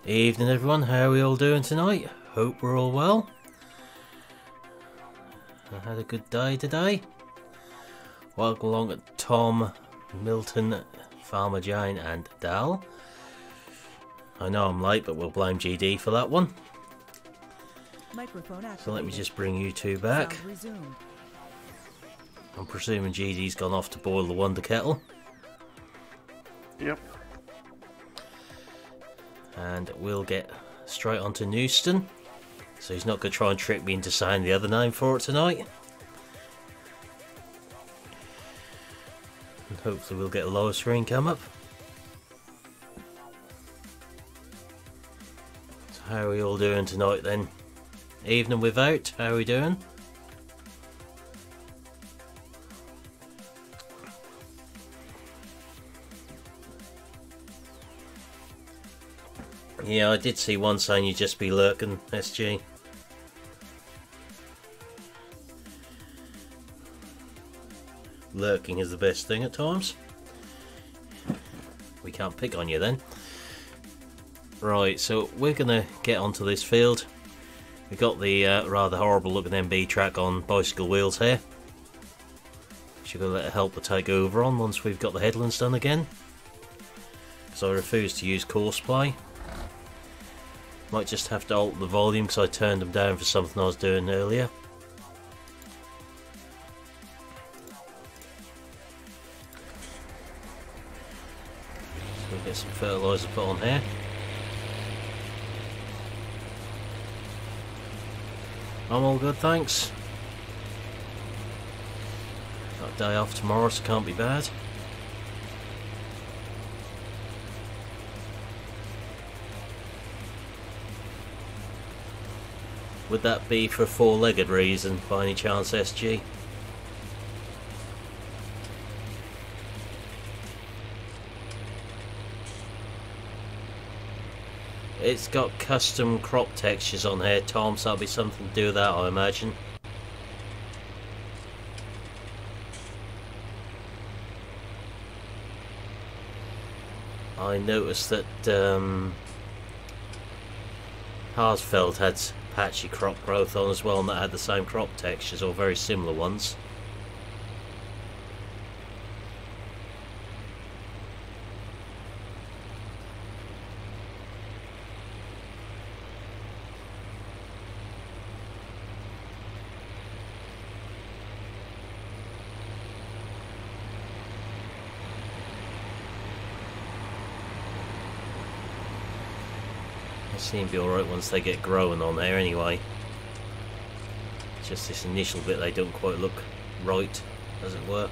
Evening everyone, how are we all doing tonight? Hope we're all well. I had a good day today. Welcome along to Tom, Milton, Farmer Jane and Dal. I know I'm late, but we'll blame GD for that one. So let me just bring you two back. I'm presuming GD's gone off to boil the Wonder Kettle. Yep. And we'll get straight on to Knuston. So he's not going to try and trick me into saying the other name for it tonight. And hopefully we'll get a lower screen come up. So how are we all doing tonight then? Evening without, how are we doing? Yeah, I did see one saying you'd just be lurking, SG. Lurking is the best thing at times. We can't pick on you then. Right, so we're going to get onto this field. We've got the rather horrible looking MB track on bicycle wheels here. Should we let it help to take over on once we've got the headlands done again. Because I refuse to use course play. Might just have to alter the volume because I turned them down for something I was doing earlier. So we'll get some fertiliser put on here. I'm all good, thanks. Got a day off tomorrow, so can't be bad. Would that be for a four-legged reason, by any chance, SG? It's got custom crop textures on here, Tom, so that'll be something to do with that, I imagine. I noticed that Harsfeld had patchy crop growth on as well, and that had the same crop textures or very similar ones. They seem to be alright once they get growing on there anyway. It's just this initial bit they don't quite look right, as it were.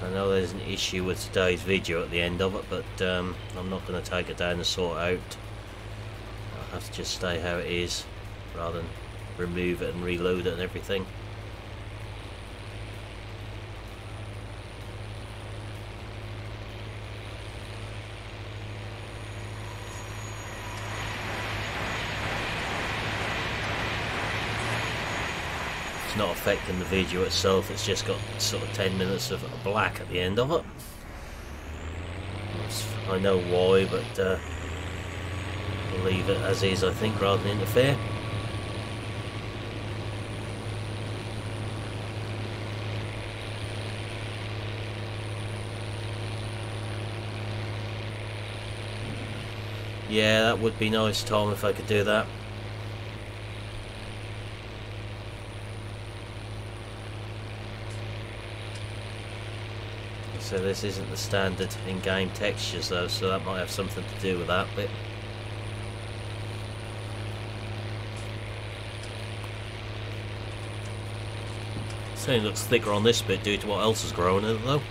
I know there's an issue with today's video at the end of it, but I'm not going to take it down and sort it out. I'll have to just stay how it is rather than remove it and reload it and everything. It's not affecting the video itself, it's just got sort of 10 minutes of black at the end of it. I know why, but we'll leave it as is, I think, rather than interfere. Yeah, that would be nice, Tom, if I could do that. So this isn't the standard in-game textures though, so that might have something to do with that bit. Certainly looks thicker on this bit due to what else is growing in it though.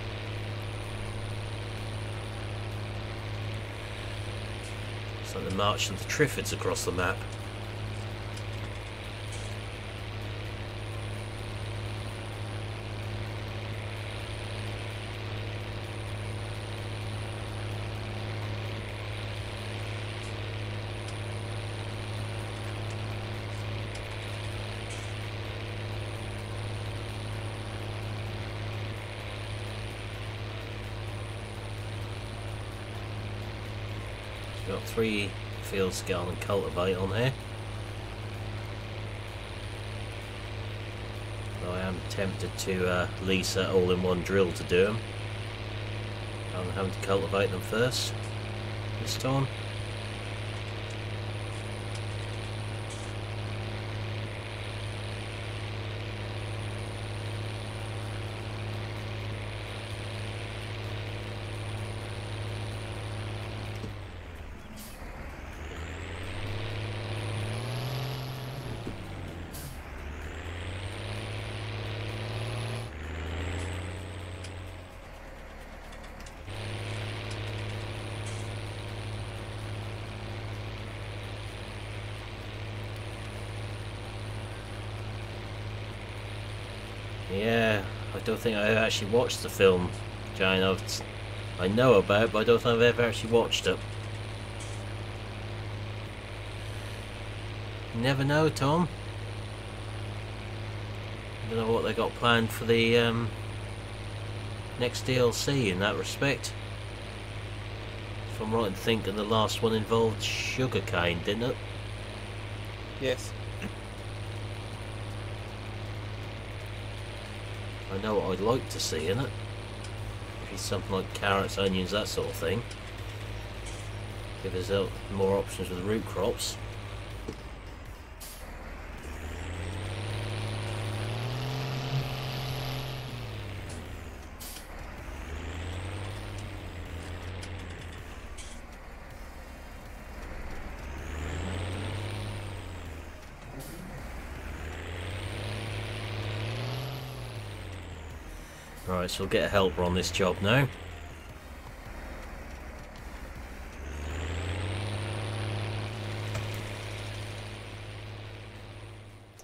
It's like the march of the Triffids across the map. 3 fields to get on and cultivate on here. Though I am tempted to lease that all-in-one drill to do them. I'm having to cultivate them first this time. Yeah, I don't think I've actually watched the film, Jane. I know about it, but I don't think I've ever actually watched it. You never know, Tom. I don't know what they got planned for the next DLC in that respect. If I'm right in thinking the last one involved sugarcane, didn't it? Yes. I know what I'd like to see in it. Maybe something like carrots, onions, that sort of thing. Give us more options with root crops. Right, so we'll get a helper on this job now.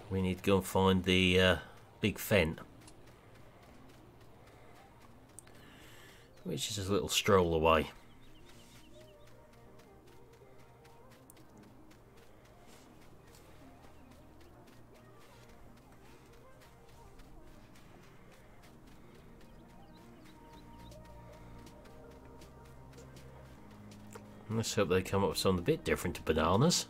We need to go and find the big fen, which is a little stroll away. Let's hope they come up with something a bit different to bananas.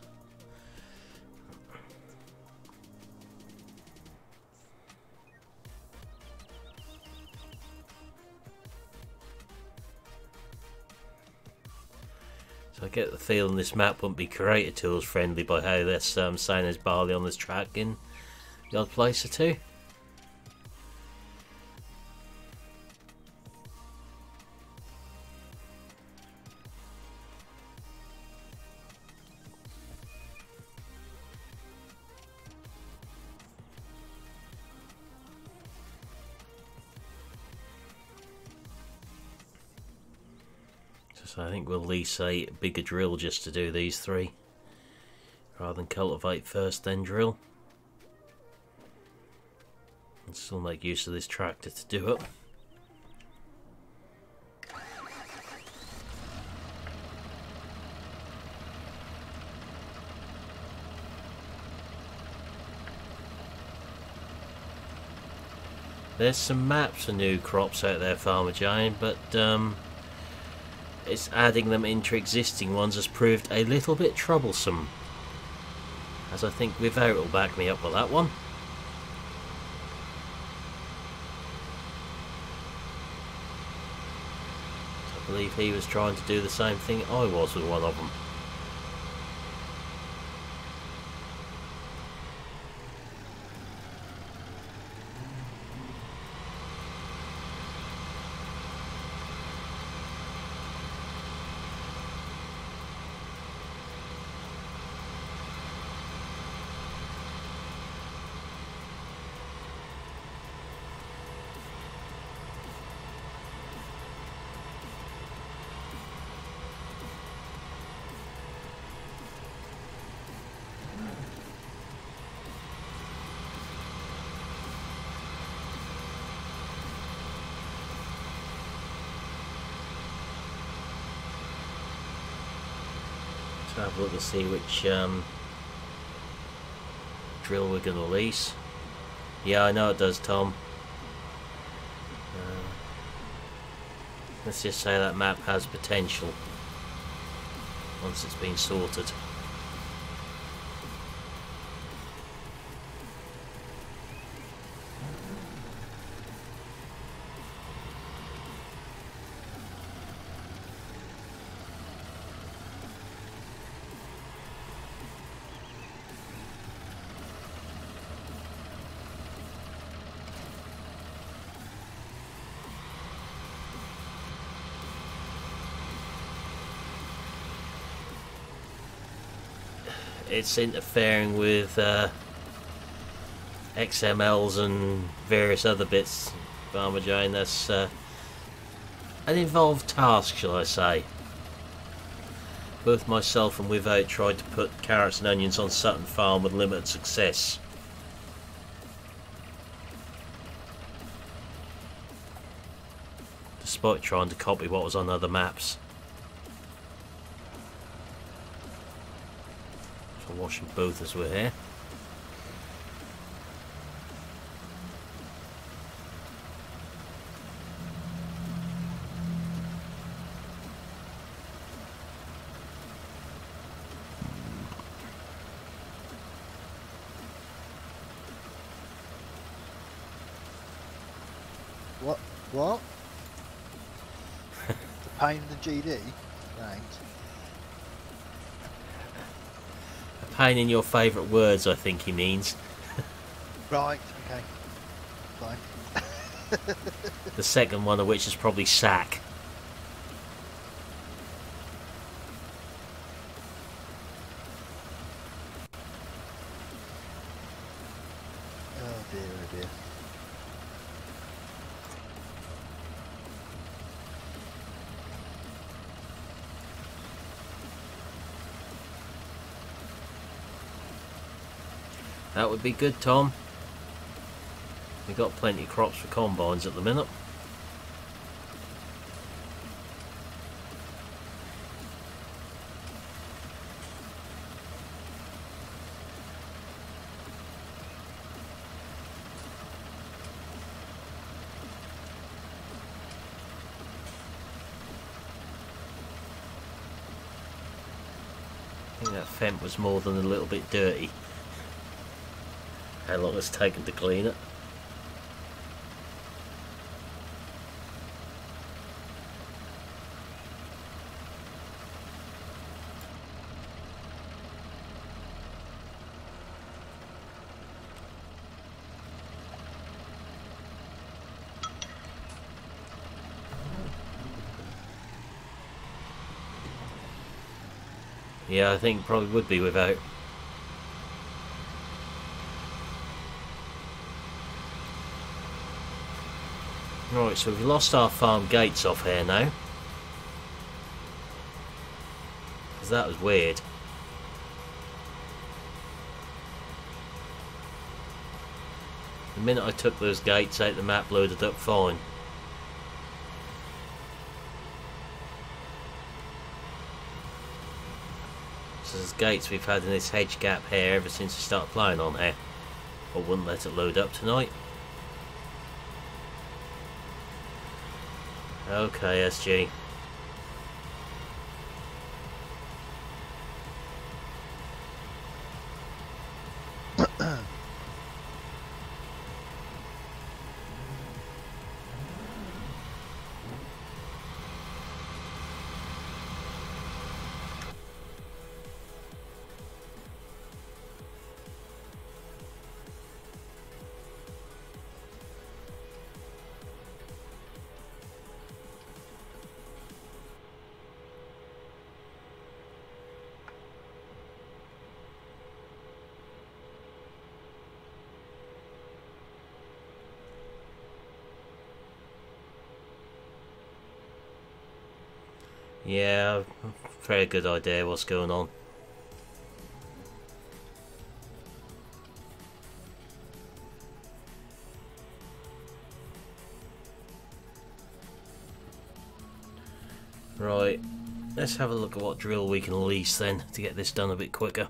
So I get the feeling this map won't be creator tools friendly by how they're saying there's barley on this track in the odd place or two. So I think we'll lease a bigger drill just to do these 3, rather than cultivate first then drill. And still make use of this tractor to do it. There's some maps for new crops out there, Farmer Giant, but it's adding them into existing ones has proved a little bit troublesome. As I think Without will back me up with that one. I believe he was trying to do the same thing I was with one of them. Have a look to see which drill we're going to lease. Yeah, I know it does, Tom. Let's just say that map has potential. once it's been sorted. It's interfering with XMLs and various other bits, Farmer Jane. That's an involved task, shall I say. Both myself and Without tried to put carrots and onions on Sutton Farm with limited success. Despite trying to copy what was on other maps. Washing both as we're here. What? The pain in the GD? Thanks. Pain in your favourite words, I think he means. Right, okay. Fine. The second one of which is probably sack. Oh dear, oh dear. That would be good, Tom. We've got plenty of crops for combines at the minute. I think that fence was more than a little bit dirty. How long it's taken to clean it. Yeah, I think probably would be Without. Right, so we've lost our farm gates off here now. Because that was weird. The minute I took those gates out, the map loaded up fine. So there's gates we've had in this hedge gap here ever since we started playing on here. I wouldn't let it load up tonight. Okay, SG. Yeah, very good idea what's going on. Right, let's have a look at what drill we can lease then to get this done a bit quicker.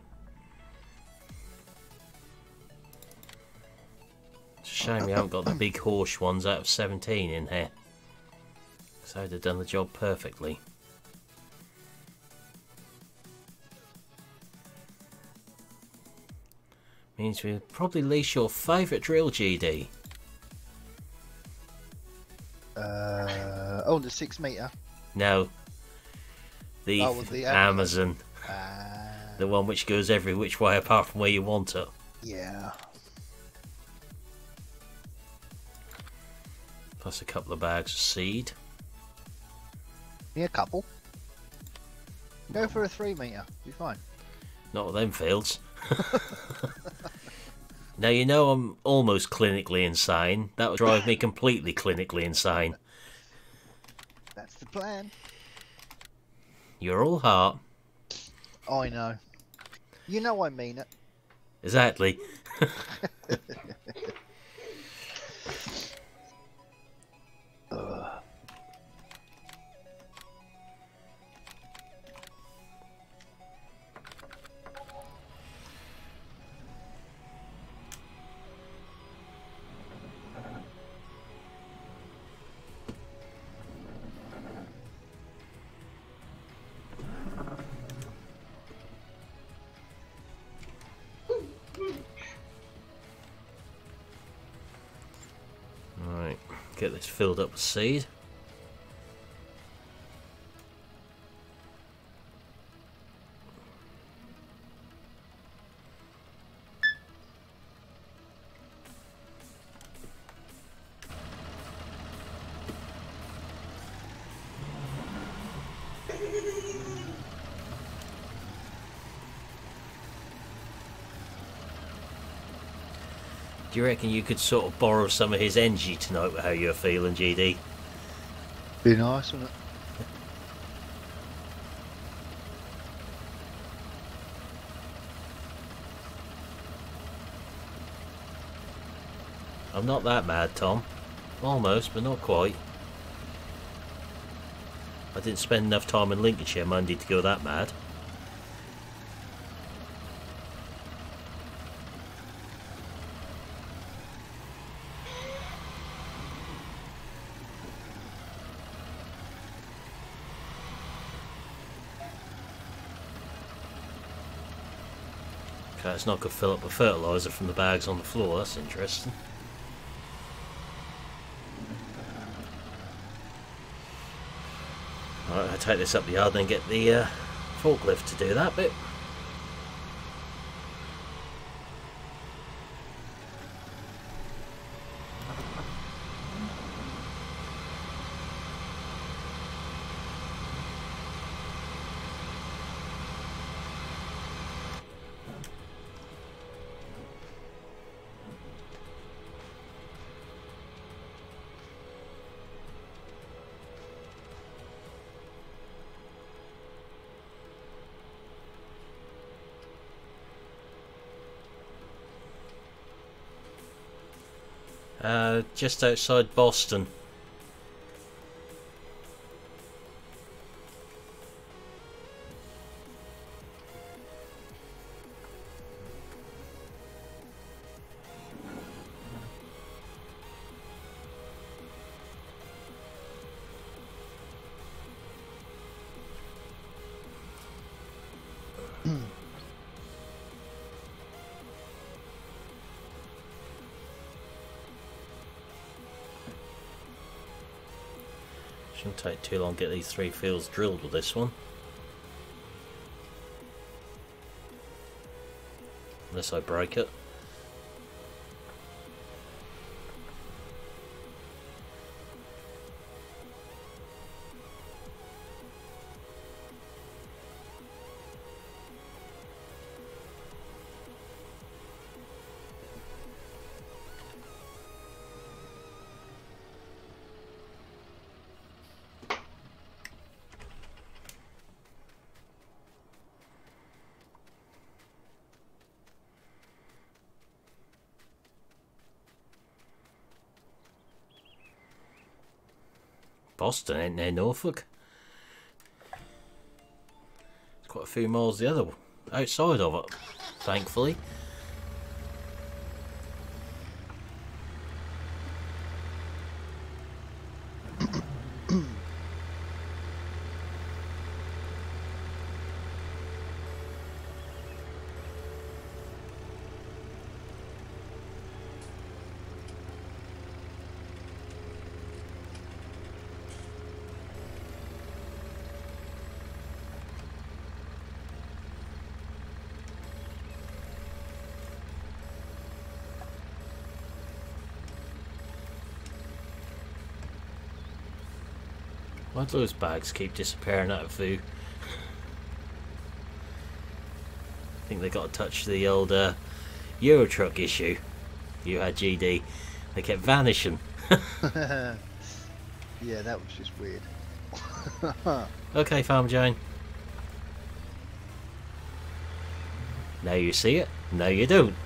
It's a shame we haven't got the big horse ones out of 17 in here. So they'd have done the job perfectly. Means we'll probably lease your favourite drill, GD. Oh, the 6 metre. No. The, the Amazon. Ah, The one which goes every which way apart from where you want it. yeah. Plus a couple of bags of seed. Yeah, a couple. Go for a 3 metre. Be fine. Not with them fields. Now you know I'm almost clinically insane. That would drive me completely clinically insane. That's the plan. You're all heart. I know. You know I mean it. Exactly. Right, get this filled up with seed. Do you reckon you could sort of borrow some of his energy tonight with how you're feeling, GD? Be nice, wouldn't it? I'm not that mad, Tom. Almost, but not quite. I didn't spend enough time in Lincolnshire Monday to go that mad. Okay, it's not good to fill up with fertiliser from the bags on the floor, that's interesting. Alright, I'll take this up the yard and get the forklift to do that bit. Just outside Boston. Shouldn't take too long to get these 3 fields drilled with this one. Unless I break it. Boston ain't near Norfolk. It's quite a few miles the other outside of it, thankfully. Why do those bags keep disappearing out of food? I think they got to touch the old Euro truck issue you had, GD. They kept vanishing. Yeah, that was just weird. Okay, Farmer Jane. Now you see it, now you don't.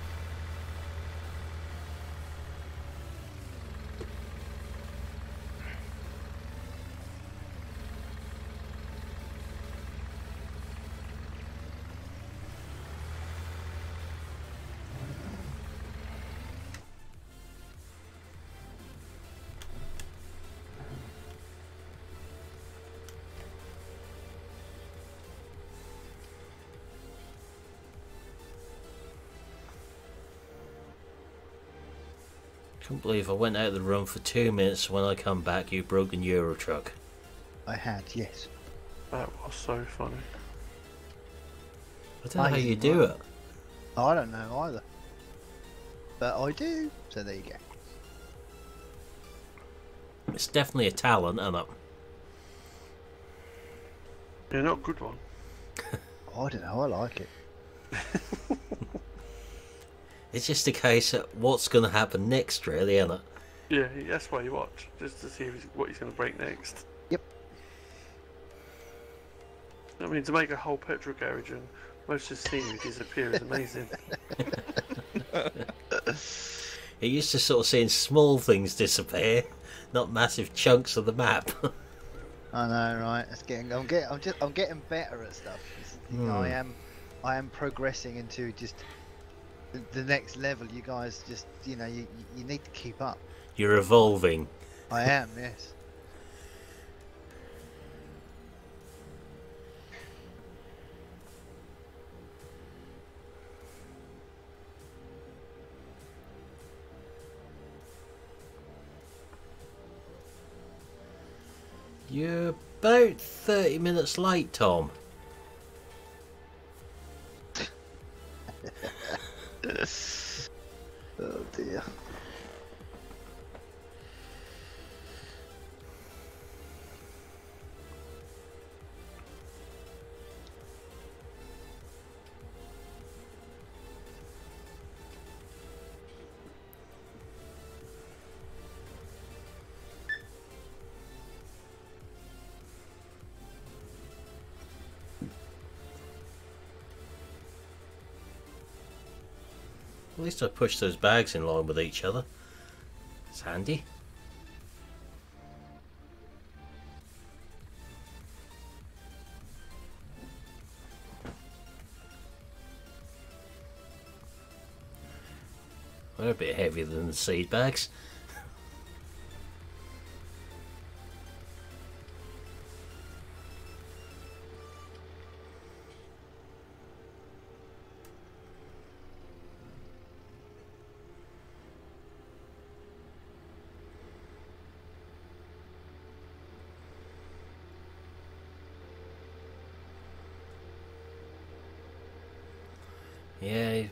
Can't believe I went out of the room for 2 minutes. When I come back, you broken Euro truck. I had, yes. That was so funny. I don't know how you do it. I don't know either. But I do, so there you go. It's definitely a talent, isn't it? Yeah, not a good one. I don't know, I like it. It's just a case of what's going to happen next, really, isn't it? Yeah, that's why you watch, just to see what he's going to break next. Yep. I mean, to make a whole petrol garage and most of the scenery disappear is amazing. It used to sort of seeing small things disappear, not massive chunks of the map. I know, right? It's getting. I'm getting better at stuff. I am progressing into just the next level. You guys just, you need to keep up. You're evolving. I am, yes. You're about 30 minutes late, Tom. Oh dear. At least I pushed those bags in line with each other. It's handy. They're a bit heavier than the seed bags. Yeah,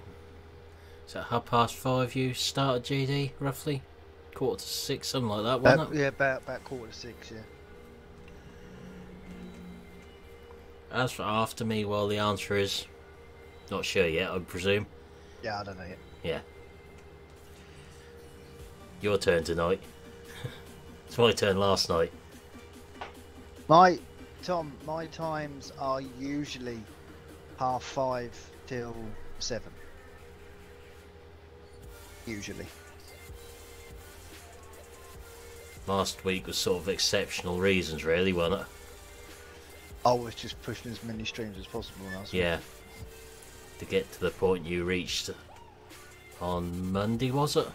is that 5:30 you started, GD, roughly? 5:45, something like that, wasn't it? Yeah, about 5:45, yeah. As for after me, well, the answer is not sure yet, I presume. Yeah, I don't know yet. Yeah. Your turn tonight. It's my turn last night. My times are usually 5:30 till 7. Usually. Last week was sort of exceptional reasons, really, wasn't it? I was just pushing as many streams as possible last week. Yeah. To get to the point you reached on Monday, was it?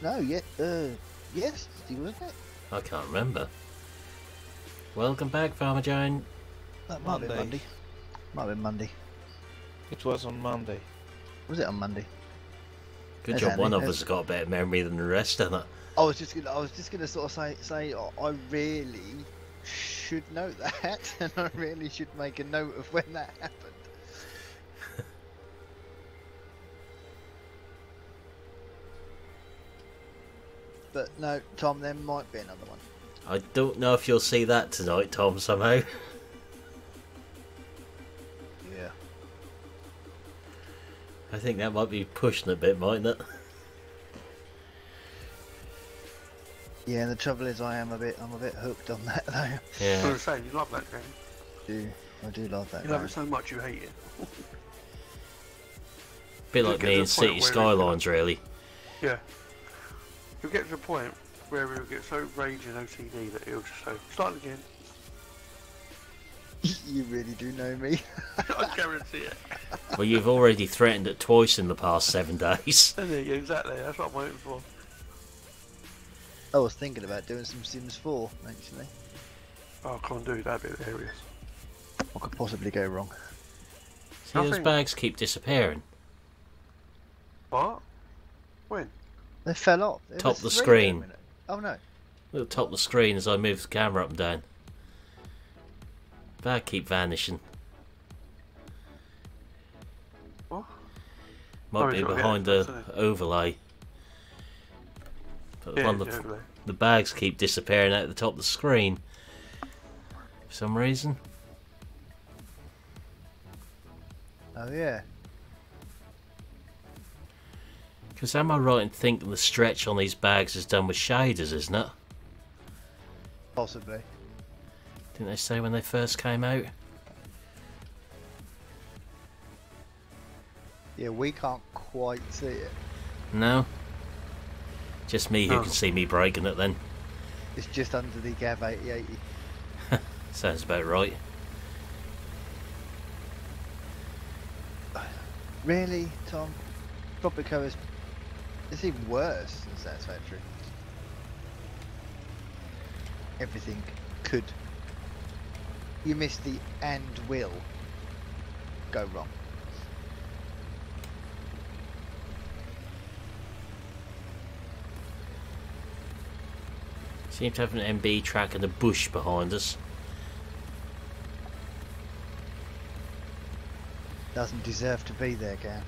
No, yes, wasn't it? I can't remember. Welcome back, Farmer Jane. That might be Monday. Might be Monday. It was on Monday. Was it on Monday? Good That's job, handy. one of us has got a better memory than the rest, hasn't it? I was just gonna sort of say I really should know that, and I really should make a note of when that happened. But no, Tom, there might be another one. I don't know if you'll see that tonight, Tom, somehow. Yeah. I think that might be pushing a bit, mightn't it? Yeah, and the trouble is I'm a bit hooked on that though. I was Yeah. going to say, you love that game. I do love that You love game. it so much you hate it. Bit You'll like get me to in the point City where Skylines, really. Yeah. You'll get to the point where he'll get so raging OCD that he'll just say, start again. You really do know me. I guarantee it. Well, you've already threatened it twice in the past 7 days. Yeah, exactly, that's what I'm waiting for. I was thinking about doing some Sims 4 actually. Oh, I can't do that bit of areas. What could possibly go wrong? See, those Nothing. bags keep disappearing. What? When? They fell off. There Top was the 3 there a screen. minute. Oh no. It'll top the screen as I move the camera up and down. Bag keep vanishing. What? Might Oh, be he's got behind the the headphones, overlay. But Yeah, one totally. the bags keep disappearing out the top of the screen. For some reason. Oh yeah. Because am I right in thinking the stretch on these bags is done with shaders, isn't it? Possibly. Didn't they say when they first came out? Yeah, we can't quite see it. No? Just me who No. can see me breaking it then. It's just under the Gav 8080. Sounds about right. Really, Tom? Tropico is... It's even worse than Satisfactory. Everything could... You missed the and will go wrong. Seem to have an MB track and a bush behind us. Doesn't deserve to be there, Gav.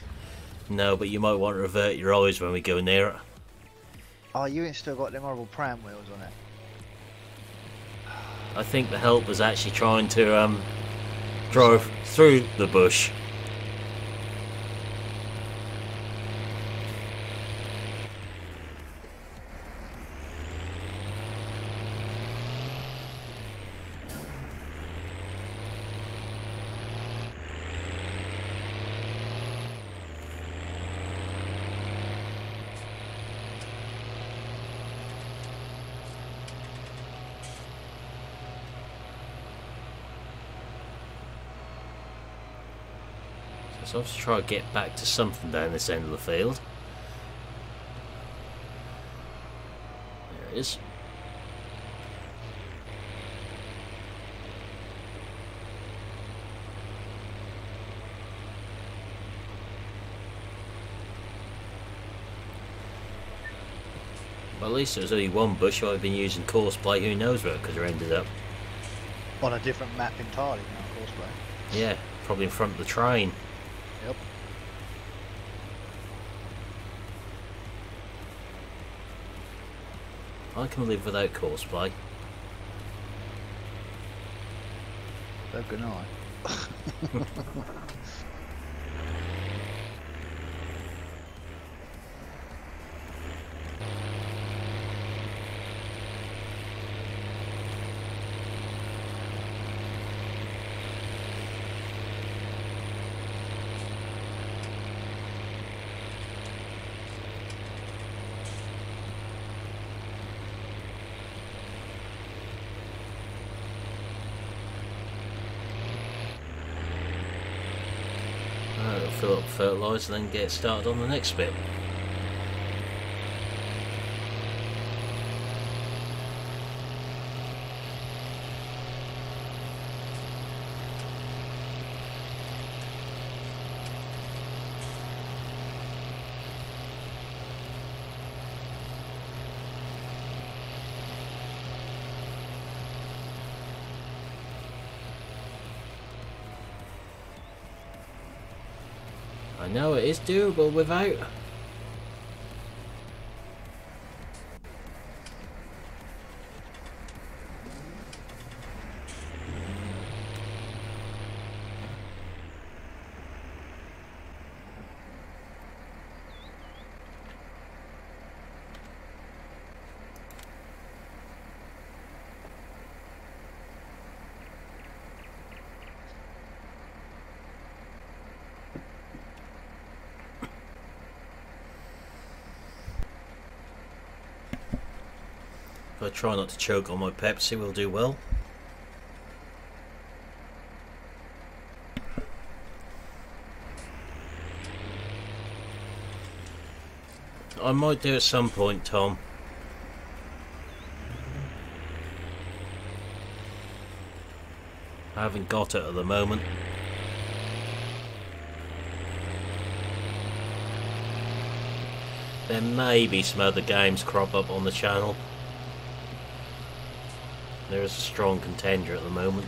No, but you might want to revert your eyes when we go near it. Oh, you ain't still got them horrible pram wheels on it. I think the helper's actually trying to drive through the bush. So I'll have to try to get back to something down this end of the field. There it is. Well, at least there was only one bush. I've been using courseplay. Who knows where it could have ended up? On a different map entirely, now, of course, bro. Yeah, probably in front of the train. Yep. I can live without courseplay. So can I. I'll fill up fertiliser and then get started on the next bit. I know it is doable without. If I try not to choke on my Pepsi, we'll do well. I might do at some point, Tom. I haven't got it at the moment. There may be some other games crop up on the channel. There is a strong contender at the moment.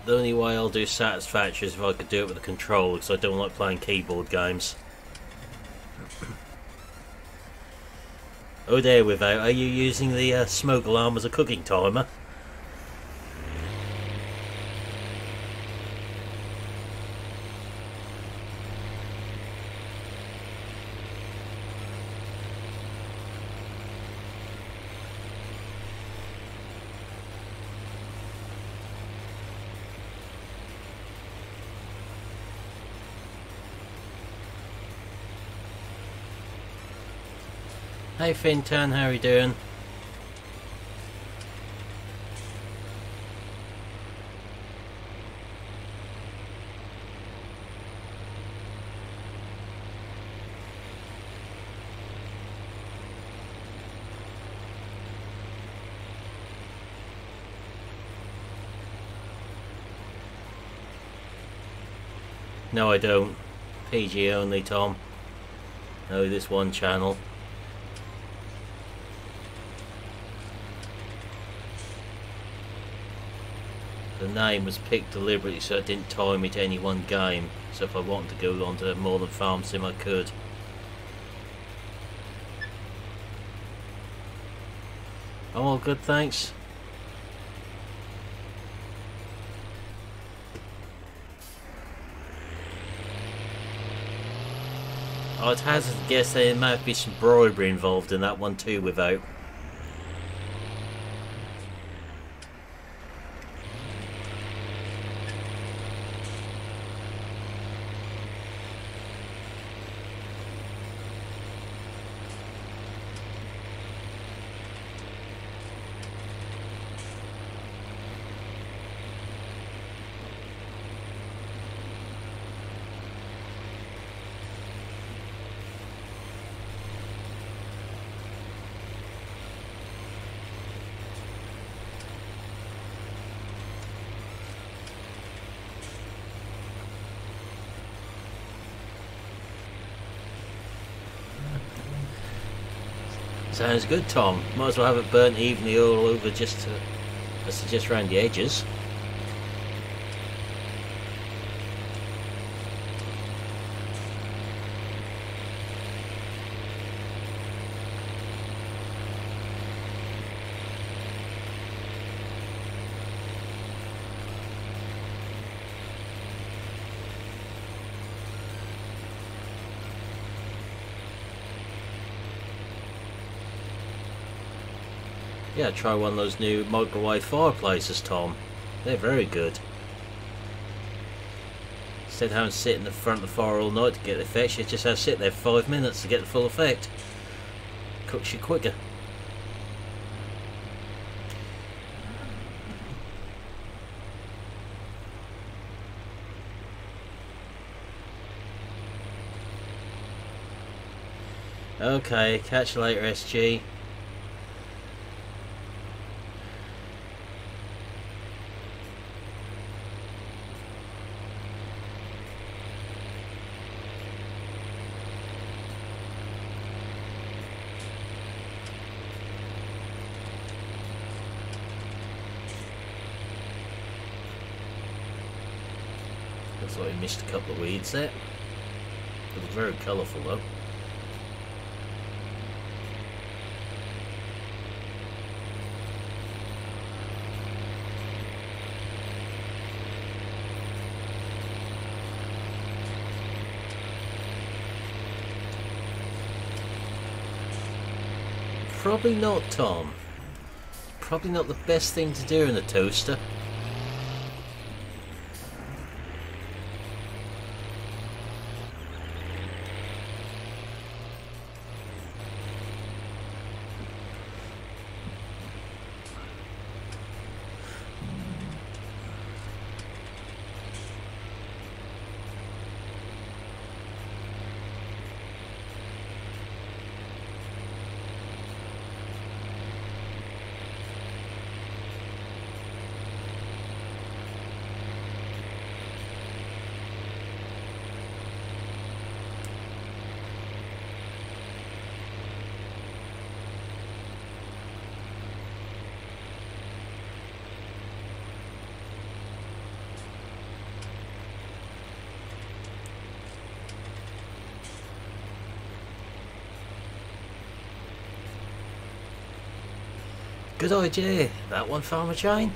The only way I'll do Satisfactory is if I could do it with a controller, because I don't like playing keyboard games. Oh, there without. Are you using the smoke alarm as a cooking timer? Hey Fintan, how are you doing? No, I don't. PG only, Tom. No, this one channel. The name was picked deliberately so it didn't tie me to any one game. So if I wanted to go on to more than Farm Sim, I could. I'm all good, thanks. I'd hazard to guess there might be some bribery involved in that one too, without. Sounds good, Tom. Might as well have it burnt evenly all over, just around the edges. Yeah, try one of those new microwave fireplaces, Tom. They're very good. Instead of having to sit in the front of the fire all night to get the effect, you just have to sit there for 5 minutes to get the full effect. Cooks you quicker. Okay, catch you later, SG. Looks like we missed a couple of weeds there. It was very colourful though. Probably not, Tom. Probably not the best thing to do in a toaster. Good idea, that one, Farmer Jane.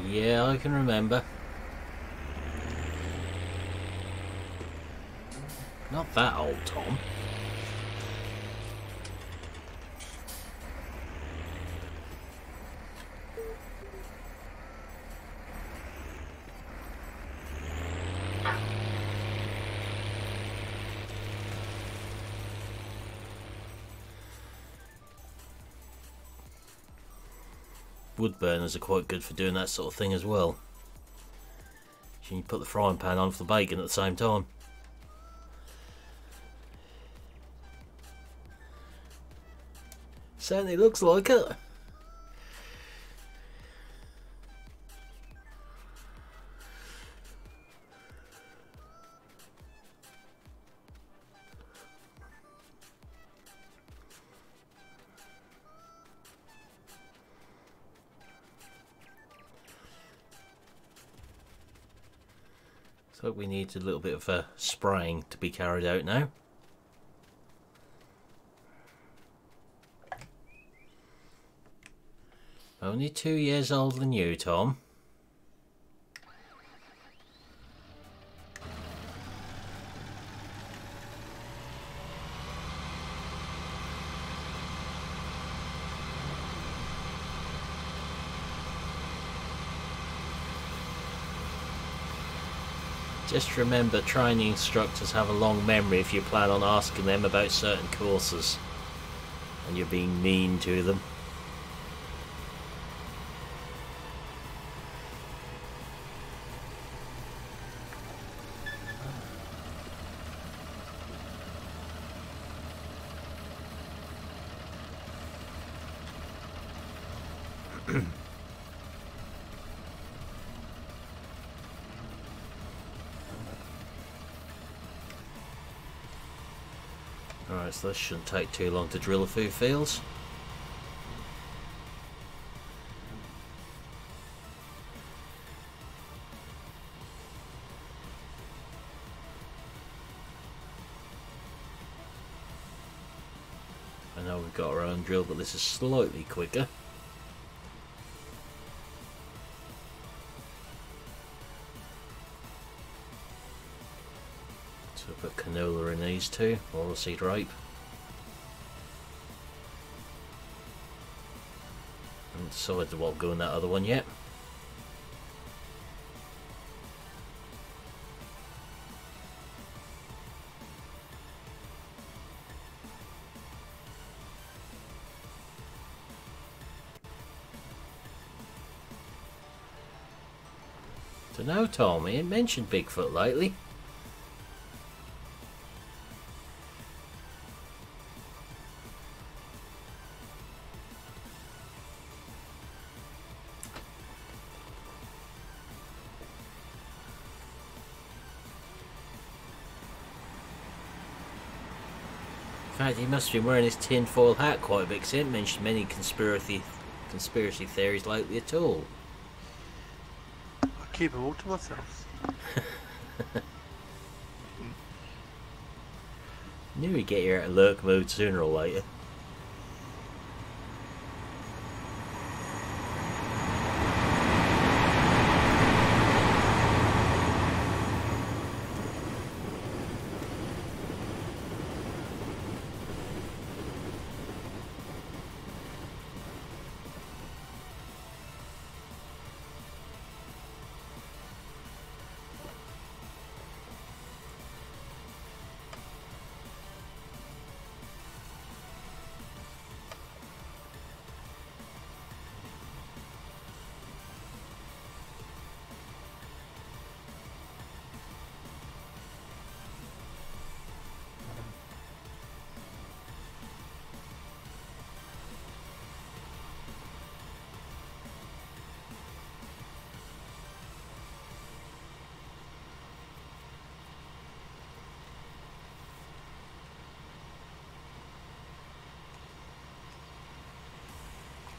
Yeah, I can remember. Not that old, Tom. Wood burners are quite good for doing that sort of thing as well. You can put the frying pan on for the bacon at the same time. Certainly looks like it. So we need a little bit of spraying to be carried out now. Only 2 years older than you, Tom. Just remember, training instructors have a long memory if you plan on asking them about certain courses and you're being mean to them. Alright, so this shouldn't take too long to drill a few fields. I know we've got our own drill, but this is slightly quicker. So we'll put canola in these two, oilseed rape. I haven't decided what will go in that other one yet. Dunno, Tom, he ain't mentioned Bigfoot lately. In fact, he must have been wearing his tinfoil hat quite a bit, because he ain't mentioned many conspiracy theories lately at all. I keep them all to myself. Knew he'd get you out of lurk mode sooner or later.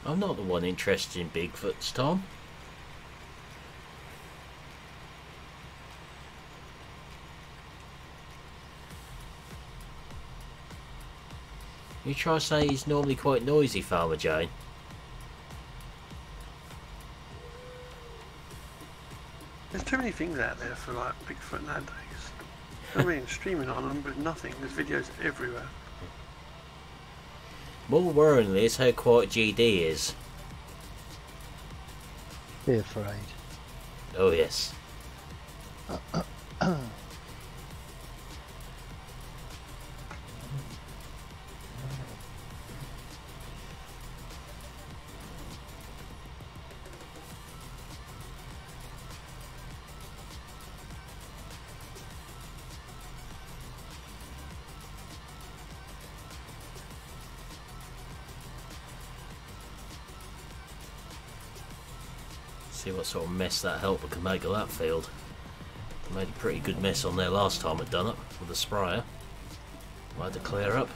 I'm not the one interested in Bigfoots, Tom. You try to say he's normally quite noisy, Farmer Jane. There's too many things out there for like Bigfoot nowadays. I mean, streaming on them, but nothing. There's videos everywhere. More worryingly is how quiet GD is. Be afraid. Oh yes. See what sort of mess that helper can make of that field. Made a pretty good mess on there last time I'd done it with the sprayer. I had to clear up.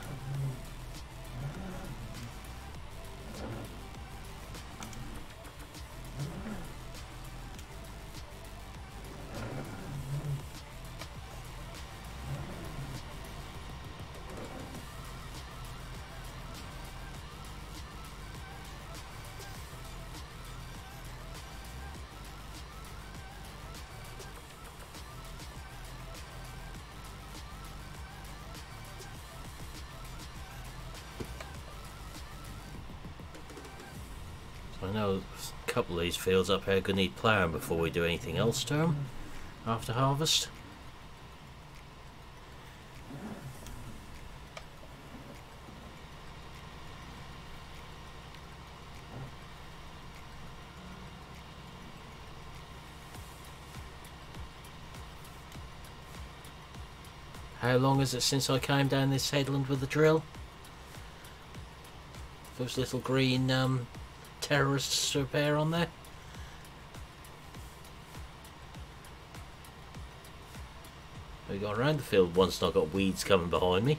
I know a couple of these fields up here are going to need ploughing before we do anything else to them after harvest. How long is it since I came down this headland with the drill? Those little green terrorists appear on there. We got around the field once and I got weeds coming behind me.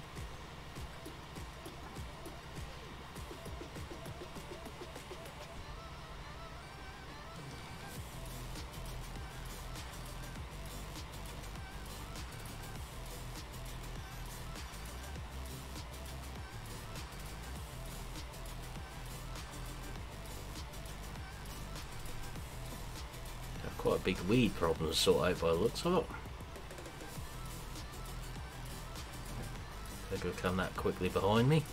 Quite a big weed problem to sort out by the looks of it. They're going to come that quickly behind me.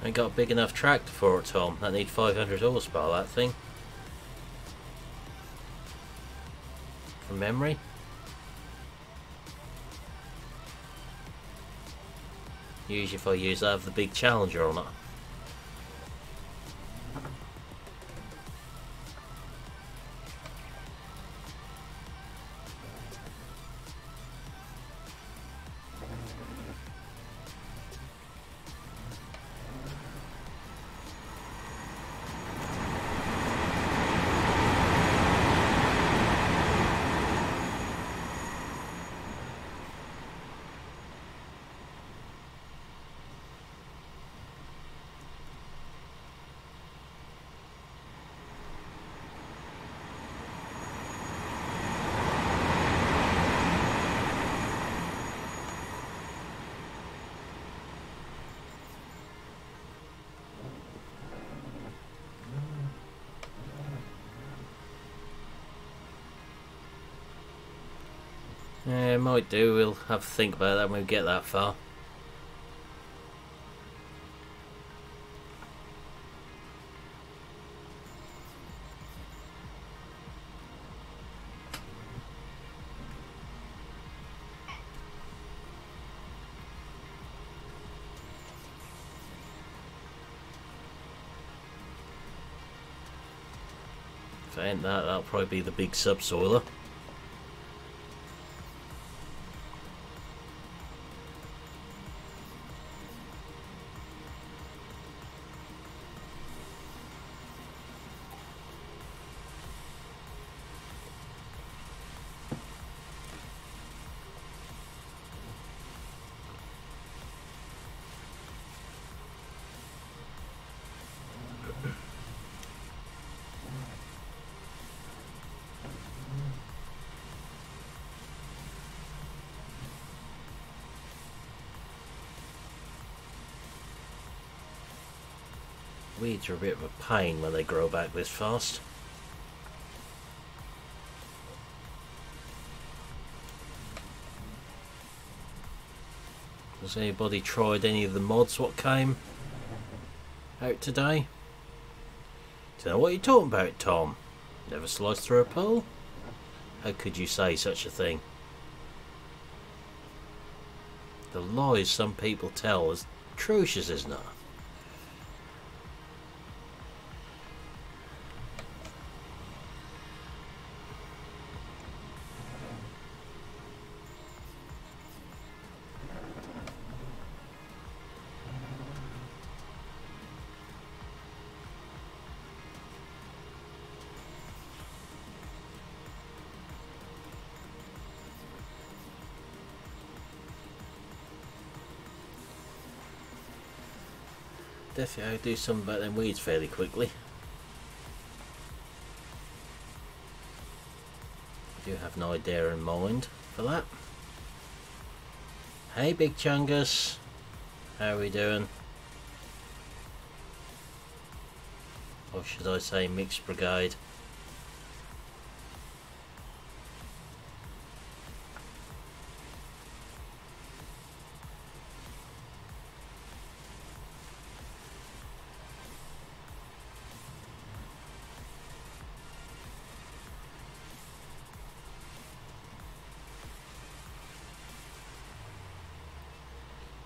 I ain't got a big enough tractor for it, Tom. I need 500 horsepower, that thing. From memory. Usually if I use that, I have the big Challenger on it. Yeah, might do. We'll have to think about that when we get that far. If it ain't that, that'll probably be the big subsoiler. Weeds are a bit of a pain when they grow back this fast. Has anybody tried any of the mods what came out today? Do you know what you're talking about, Tom? Never sliced through a pole? How could you say such a thing? The lies some people tell is atrocious, isn't it? Definitely I'll do something about them weeds fairly quickly. I do have an idea in mind for that. Hey Big Chungus, how are we doing? Or should I say Mixed Brigade?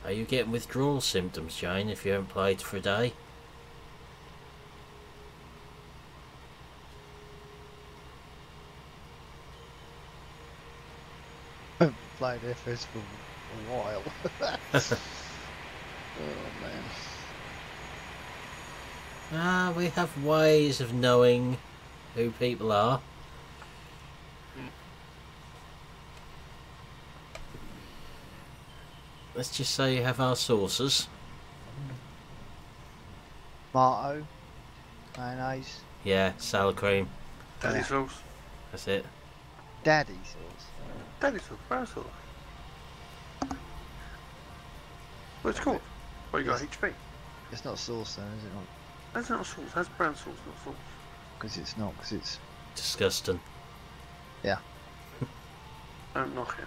Are you getting withdrawal symptoms, Jane, if you haven't played for a day? I haven't played FS for a while. Oh man. Ah, we have ways of knowing who people are. Let's just say you have our sources. Tomato, mayonnaise, Yeah, sour cream. Daddy sauce. That's it. daddy sauce. Daddy sauce, brown sauce. What's it called? Well, you got HP. It's not sauce though, is it not? That's not sauce, that's brown sauce, not sauce. Because it's not, because it's... Disgusting. Yeah. Don't knock it.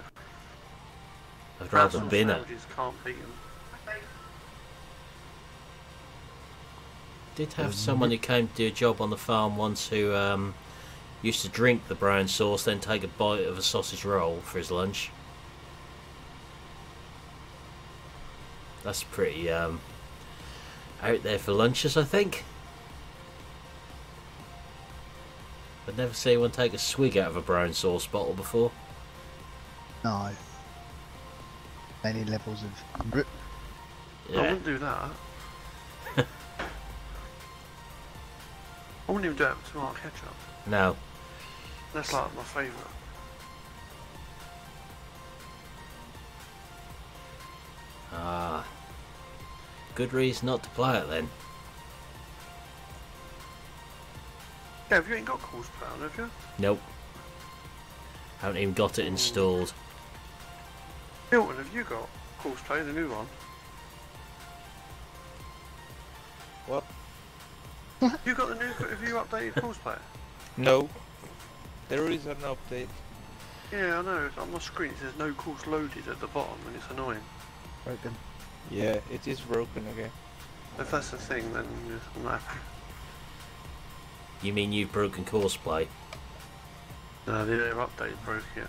I'd rather Brown sauce bin it. sandwiches can't beat them. Did have someone who came to do a job on the farm once who used to drink the brown sauce, then take a bite of a sausage roll for his lunch. That's pretty out there for lunches, I think. I'd never seen anyone take a swig out of a brown sauce bottle before. No. Many levels of... I Yeah. wouldn't do that. I wouldn't even do it with tomato ketchup. No. That's like my favourite. Ah. Good reason not to play it then. Yeah, have you ain't got course play on, have you? Nope. Haven't even got it installed. Hilton, have you got course play, the new one? What? You got the new, have you updated course play? No. There is an update. Yeah, I know, it's on my screen it says no course loaded at the bottom and it's annoying. Broken. Yeah, it is broken again. If that's the thing, then yeah, I'm not happy. You mean you've broken course play? No, their update broke yet.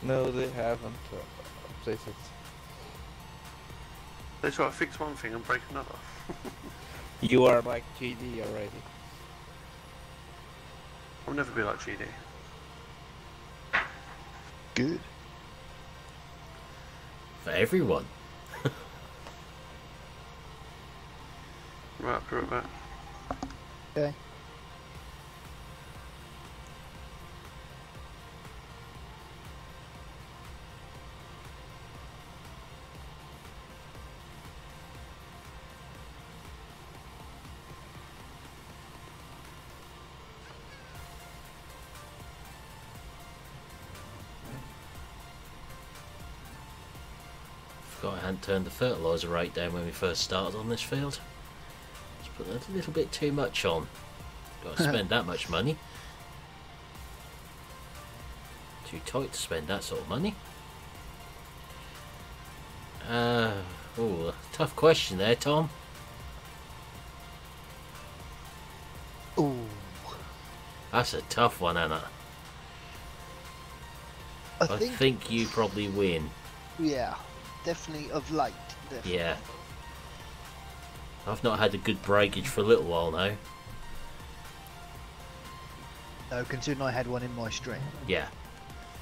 No, they haven't updated. They try to fix one thing and break another. You are like GD already. I'll never be like GD. Good. For everyone. Right, I'll be right back. Okay. Forgot I hadn't turned the fertiliser rate down when we first started on this field. Just put a little bit too much on. Got to spend that much money. Too tight to spend that sort of money. Oh, tough question there, Tom. Ooh. That's a tough one, Anna. I think you probably win. Yeah, definitely of late. Definitely. Yeah. I've not had a good breakage for a little while now. No, considering I had one in my string. Yeah.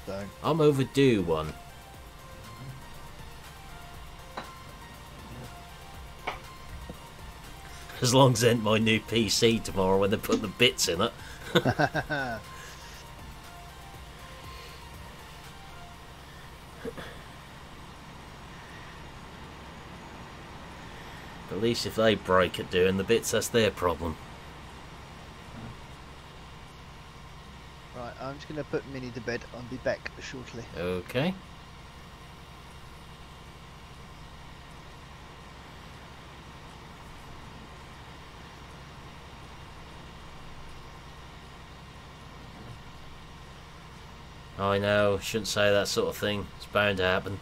So. I'm overdue one. As long as it ain't my new PC tomorrow when they put the bits in it. At least if they break at doing the bits, that's their problem. Right, I'm just going to put Minnie to bed. I'll be back shortly. Okay. I know, shouldn't say that sort of thing. It's bound to happen.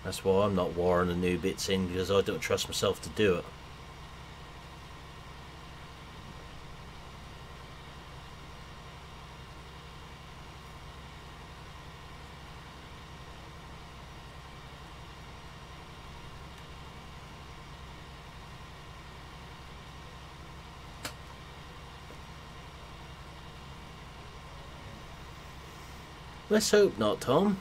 That's why I'm not wiring the new bits in, because I don't trust myself to do it. Let's hope not, Tom.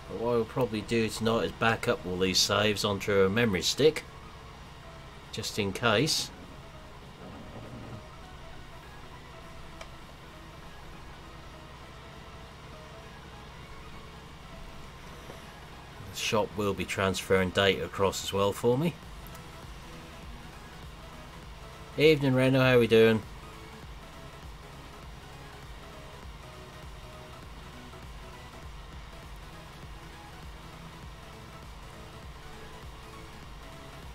But what I'll probably do tonight is back up all these saves onto a memory stick, just in case. The shop will be transferring data across as well for me. Evening, Reno, how are we doing?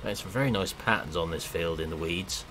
There's some very nice patterns on this field in the weeds.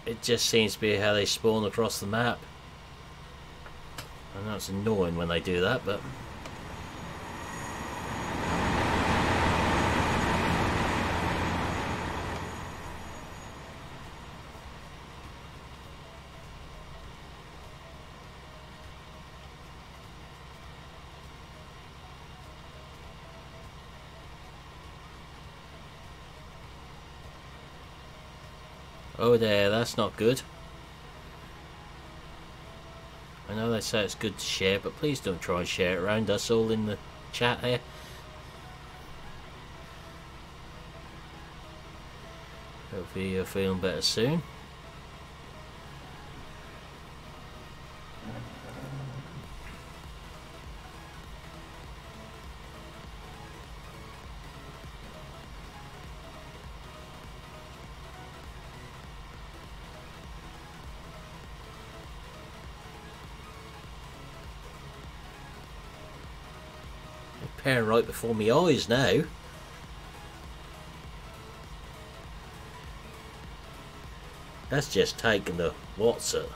It just seems to be how they spawn across the map. I know it's annoying when they do that, but... Oh there, that's not good. I know they say it's good to share, but please don't try and share it around us all in the chat here. Hopefully you're feeling better soon. Right before my eyes now. That's just taking the what's it.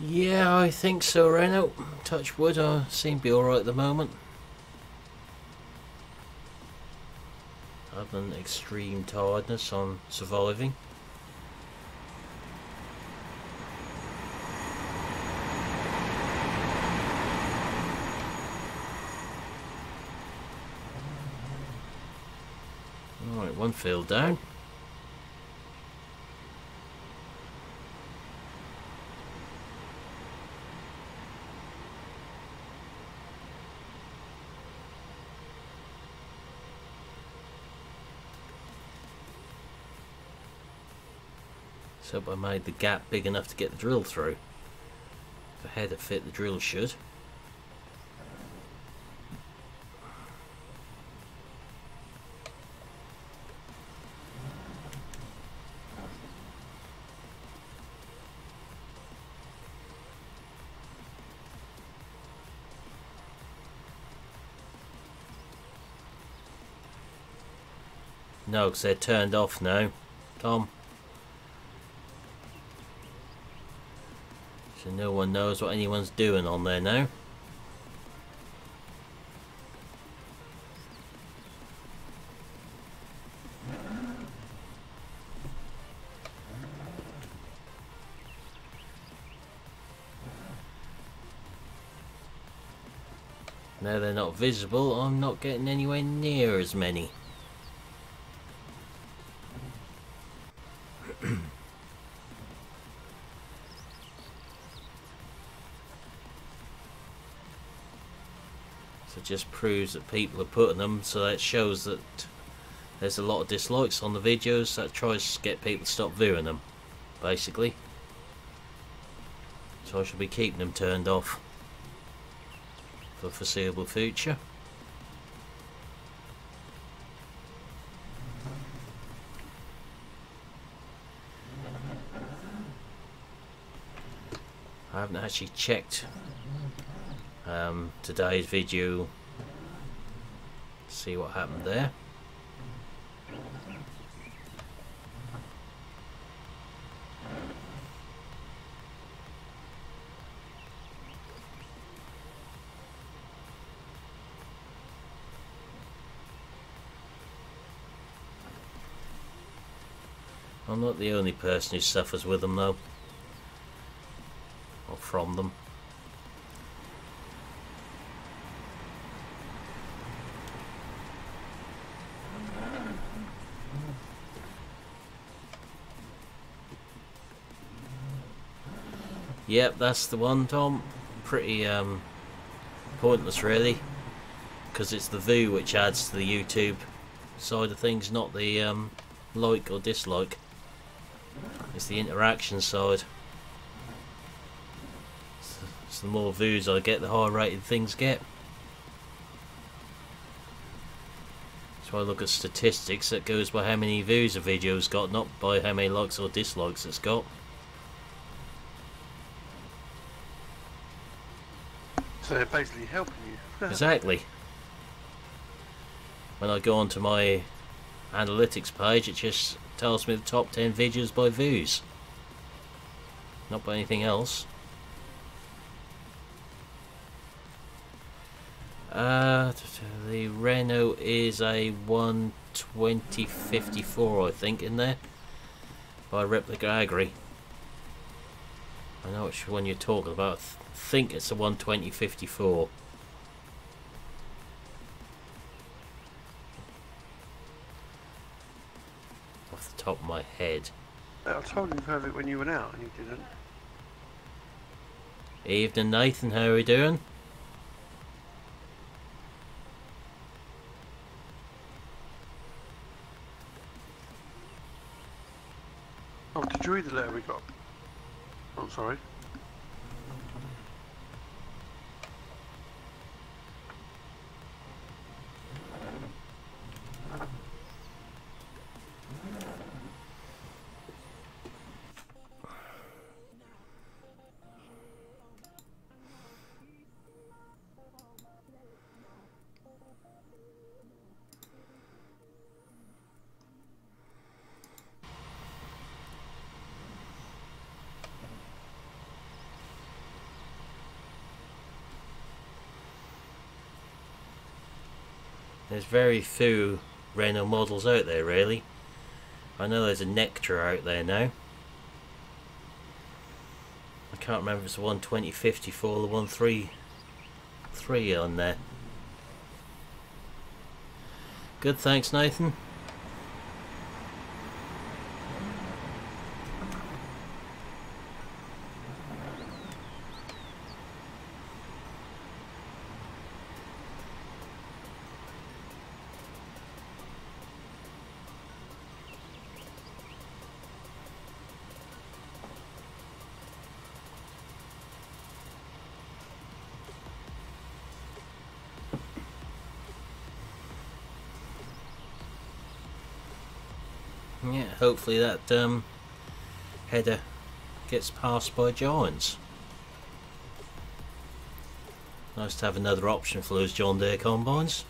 Yeah, I think so, Reno. Touch wood, I seem to be alright at the moment. Other than extreme tiredness, I'm surviving. Alright, one field down. So I made the gap big enough to get the drill through. The header fit, the drill should. No, because they're turned off now, Tom. So no one knows what anyone's doing on there now. Now they're not visible, I'm not getting anywhere near as many. So it just proves that people are putting them, so that shows that there's a lot of dislikes on the videos. That tries to get people to stop viewing them, basically. So I should be keeping them turned off for the foreseeable future. I haven't actually checked today's video, see what happened there. I'm not the only person who suffers with them though, or from them. Yep, that's the one, Tom. Pretty pointless really, because it's the view which adds to the YouTube side of things, not the like or dislike. It's the interaction side. So the more views I get, the higher rated things get. So I look at statistics, that goes by how many views a video's got, not by how many likes or dislikes it's got. So they're basically helping you. Exactly. When I go onto my analytics page, it just tells me the top 10 videos by views, not by anything else. The Renault is a 120.54, I think, in there, by Replica Agri. I know which one you're talking about. I think it's a 120.54. Off the top of my head. I told him to have it when you went out and he didn't. Evening, Nathan, how are we doing? Oh, did you read the letter we got? Oh, sorry. There's very few Renault models out there, really. I know there's a Nectra out there now. I can't remember if it's the 12054 or the 133 on there. Good, thanks Nathan. Yeah, hopefully that header gets passed by Giants. Nice to have another option for those John Deere combines.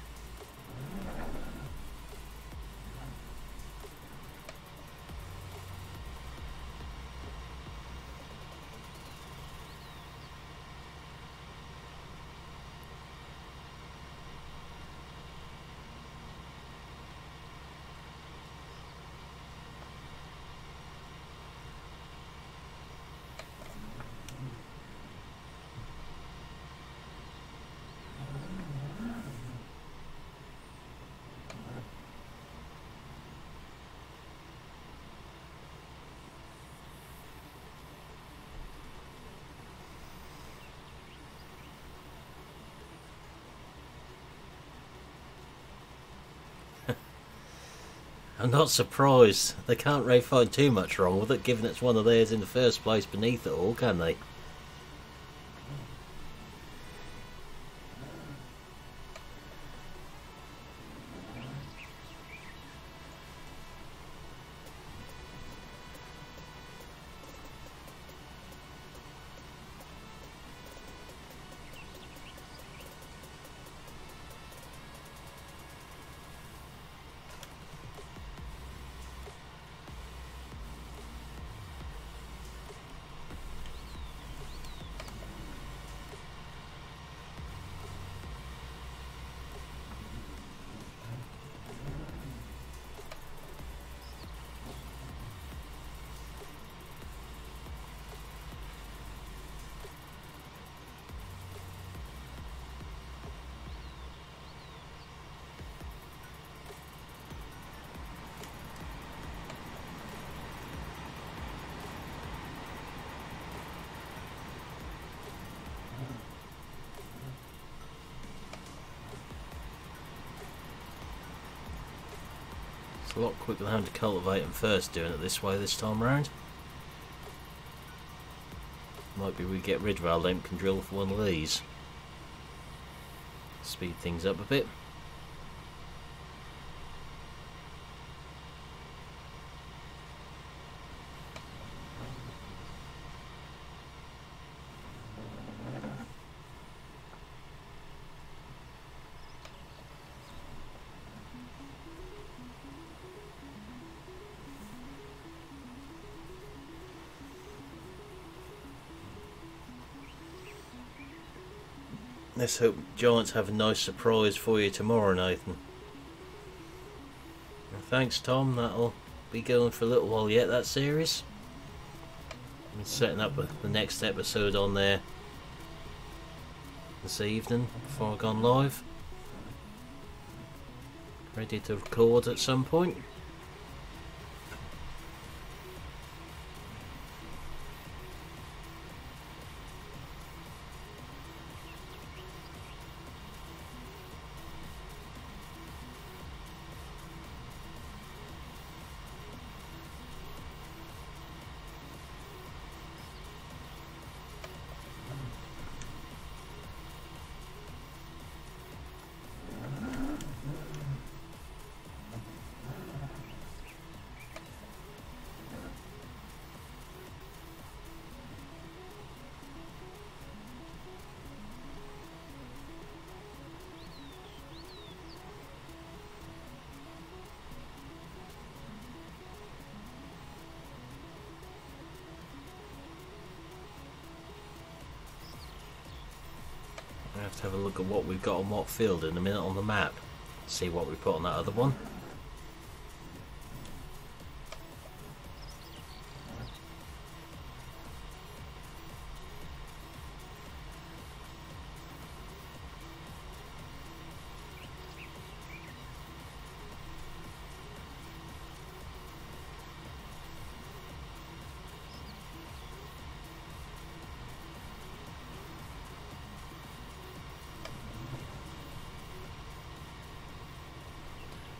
I'm not surprised. They can't really find too much wrong with it, given it's one of theirs in the first place beneath it all, can they? It's a lot quicker than having to cultivate them first, doing it this way this time round. Might be we get rid of our limp and drill for one of these. Speed things up a bit. Let's hope Giants have a nice surprise for you tomorrow, Nathan. Well, thanks, Tom. That'll be going for a little while yet, that series. I'm setting up the next episode on there this evening before I've gone live. Ready to record at some point. I have to have a look at what we've got on what field in a minute on the map. See what we put on that other one.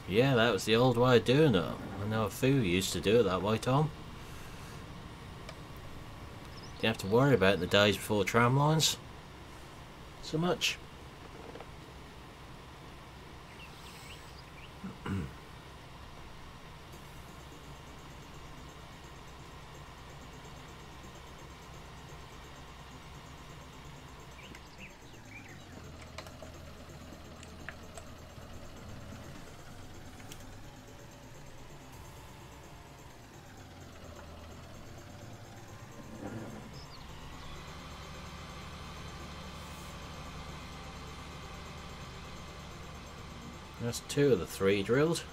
Yeah, that was the old way of doing it. I know a few used to do it that way, Tom. Didn't have to worry about it in the days before tram lines so much. That's 2 of the 3 drilled.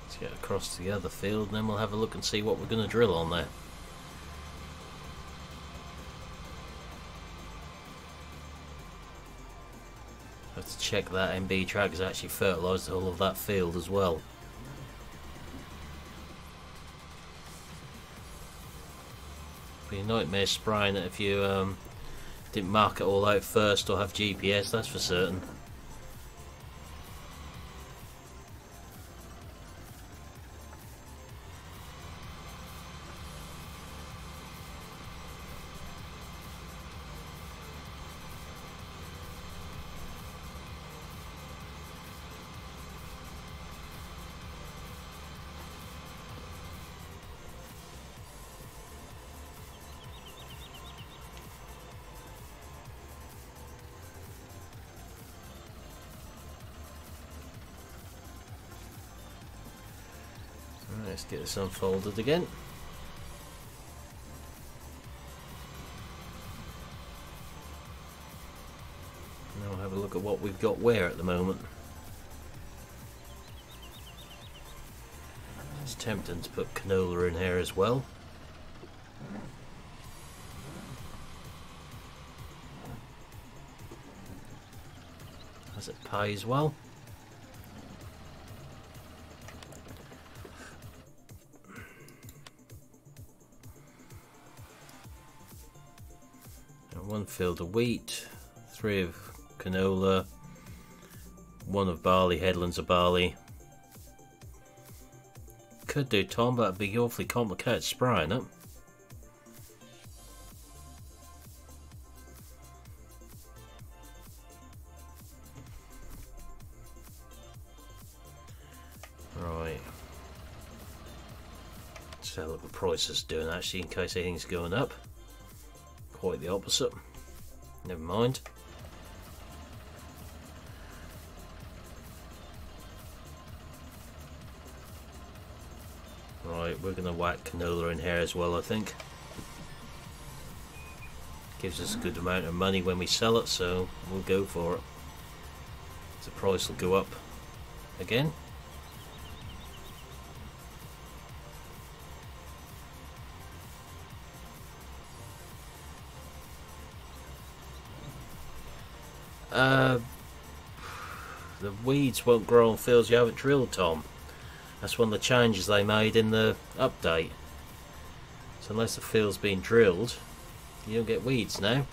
Let's get across to the other field and then we'll have a look and see what we're going to drill on there. Have to check that MB track has actually fertilised the whole of that field as well. Be a nightmare spraying it if you didn't mark it all out first or have GPS, that's for certain. Let's get this unfolded again. Now we'll have a look at what we've got where at the moment. It's tempting to put canola in here as well. As it pays well. One field of wheat, 3 of canola, 1 of barley, headlands of barley. Could do, Tom, but it'd be awfully complicated spraying it. Right. Let's have a look at the prices doing actually in case anything's going up. Quite the opposite. Never mind. Right, we're going to whack canola in here as well, I think. Gives us a good amount of money when we sell it, so we'll go for it. The price will go up again. The weeds won't grow on fields you haven't drilled, Tom. That's one of the changes they made in the update. So unless the field's been drilled, you don't get weeds now.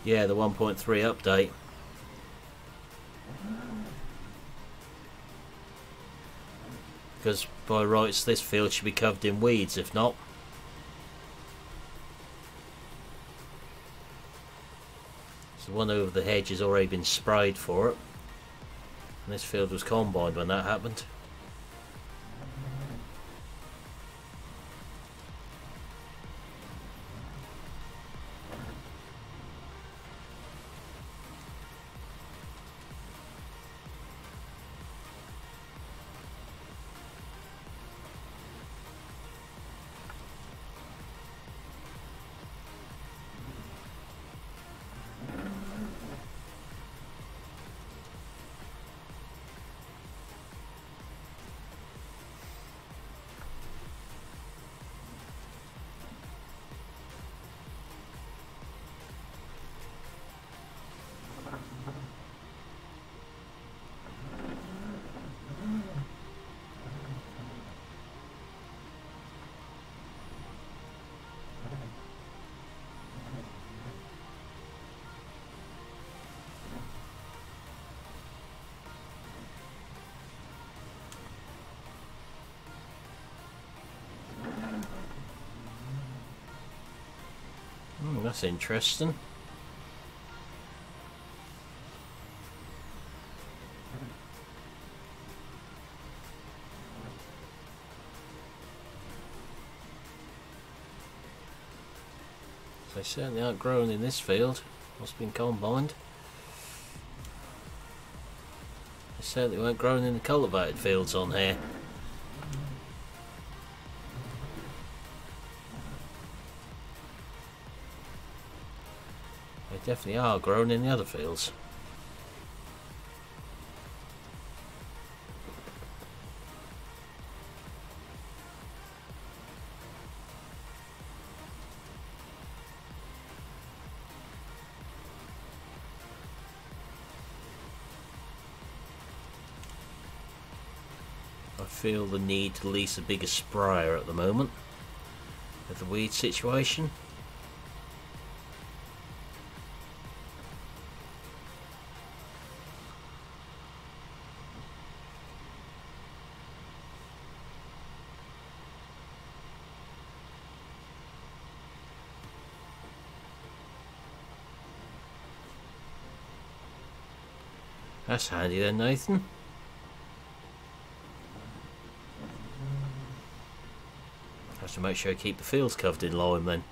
Yeah, the 1.3 update. Because by rights this field should be covered in weeds, if not. So the one over the hedge has already been sprayed for it. And this field was combined when that happened. That's interesting. They certainly aren't growing in this field. What's been combined? They certainly weren't growing in the cultivated fields on here. They definitely are growing in the other fields. I feel the need to lease a bigger sprayer at the moment with the weed situation. That's handy then, Nathan. Have to make sure I keep the fields covered in lime then.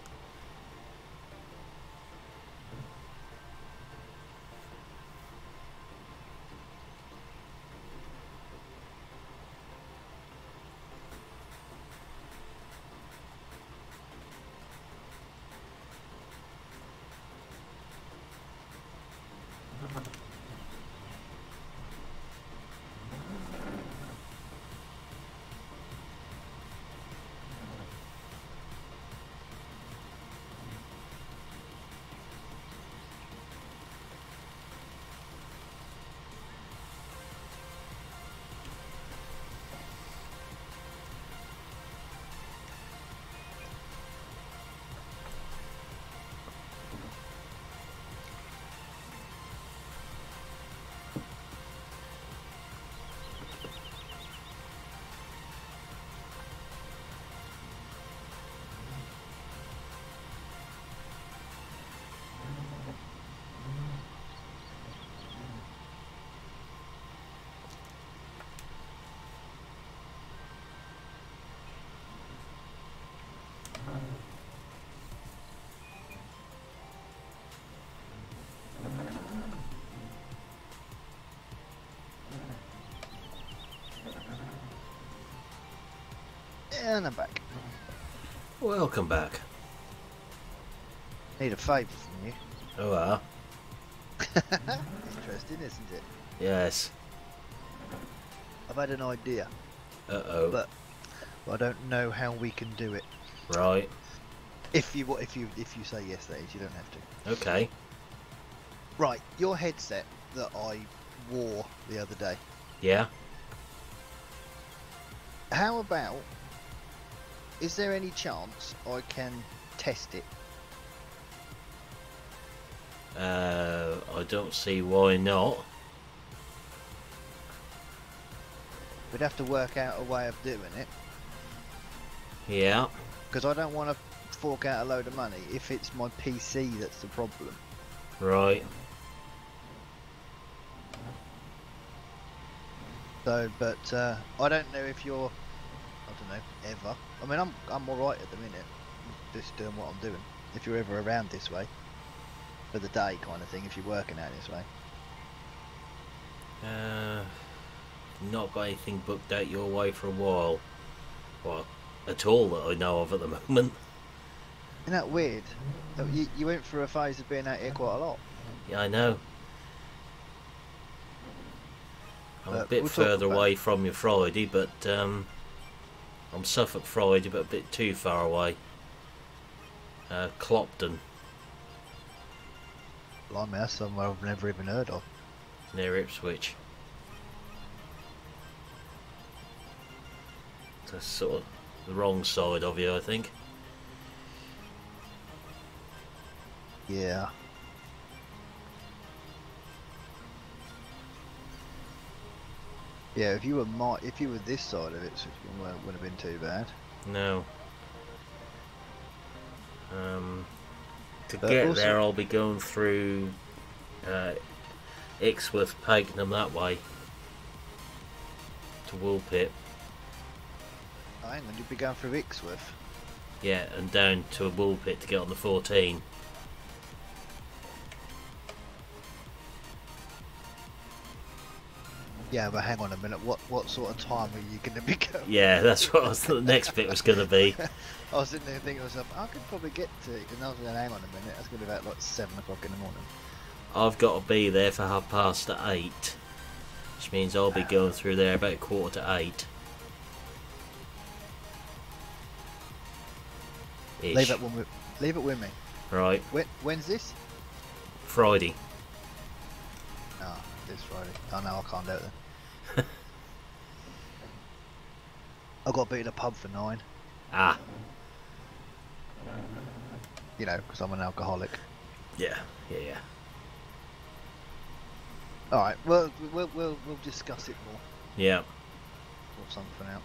And I'm back. Welcome back. Need a favour from you. Oh, Interesting, isn't it? yes. I've had an idea, Uh-oh. but I don't know how we can do it. Right. If you say yes, that is, you don't have to. Okay. Right, your headset that I wore the other day. Yeah. How about? Is there any chance I can test it? I don't see why not. We'd have to work out a way of doing it, Yeah. because I don't want to fork out a load of money if it's my PC that's the problem. Right. So, but I don't know if you're, I don't know, ever. I mean, I'm all right at the minute, just doing what I'm doing. If you're ever around this way for the day, kind of thing, if you're working out this way. Not got anything booked out your way for a while. Well, at all that I know of at the moment. Isn't that weird? That you went through a phase of being out here quite a lot. Yeah, I know. I'm a But bit we'll talk further about- away from you Friday, but I'm Suffolk Friday, but a bit too far away. Clopton, Blimey, that's somewhere I've never even heard of. near Ipswich. That's sort of the wrong side of you, I think. Yeah. Yeah, if you were this side of it, so it wouldn't have been too bad. No. To But get also- there, I'll be going through Ixworth, Pakenham that way to Woolpit. Oh, hang on, you'd be going through Ixworth. Yeah, and down to a Woolpit to get on the 14. Yeah, but hang on a minute. What sort of time are you going to be going? Yeah, that's what the next bit was going to be. I was sitting there thinking to myself, I could probably get to it, and I was going, hang on a minute. That's going to be about like 7 o'clock in the morning. I've got to be there for 8:30, which means I'll be going through there about 7:45. Ish. Leave it with me. Right, When's this? Friday. Oh, this Friday. Oh no, I can't do it then. I've got to be in a pub for 9. Ah, You know, because I'm an alcoholic. yeah. All right. Well, we'll discuss it more. Yeah. Or something out.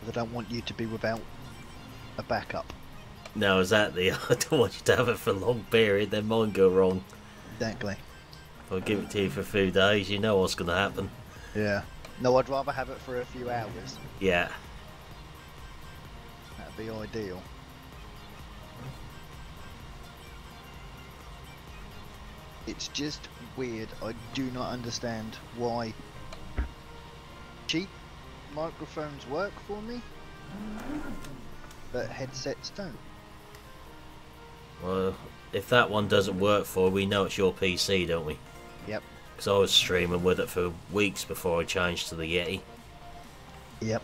But I don't want you to be without a backup. No, exactly. I don't want you to have it for a long period, then mine go wrong. Exactly. If I give it to you for a few days, you know what's going to happen. Yeah. No, I'd rather have it for a few hours. Yeah. That'd be ideal. It's just weird. I do not understand why cheap microphones work for me, but headsets don't. Well, if that one doesn't work for you, we know it's your PC, don't we? Yep. Because I was streaming with it for weeks before I changed to the Yeti. Yep.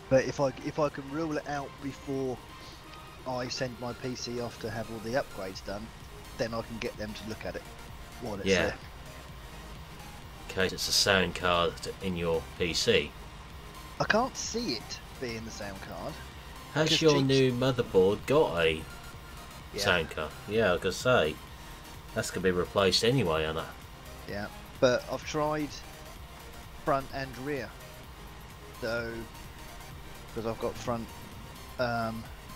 But if I can rule it out before I send my PC off to have all the upgrades done, then I can get them to look at it while it's Yeah. there. In case it's a sound card in your PC. I can't see it being the sound card. Has Because your Jeeps- new motherboard got a Yeah. sound card? Yeah, I was going to say. That's going to be replaced anyway, Anna. Yeah, but I've tried front and rear. So, because I've got front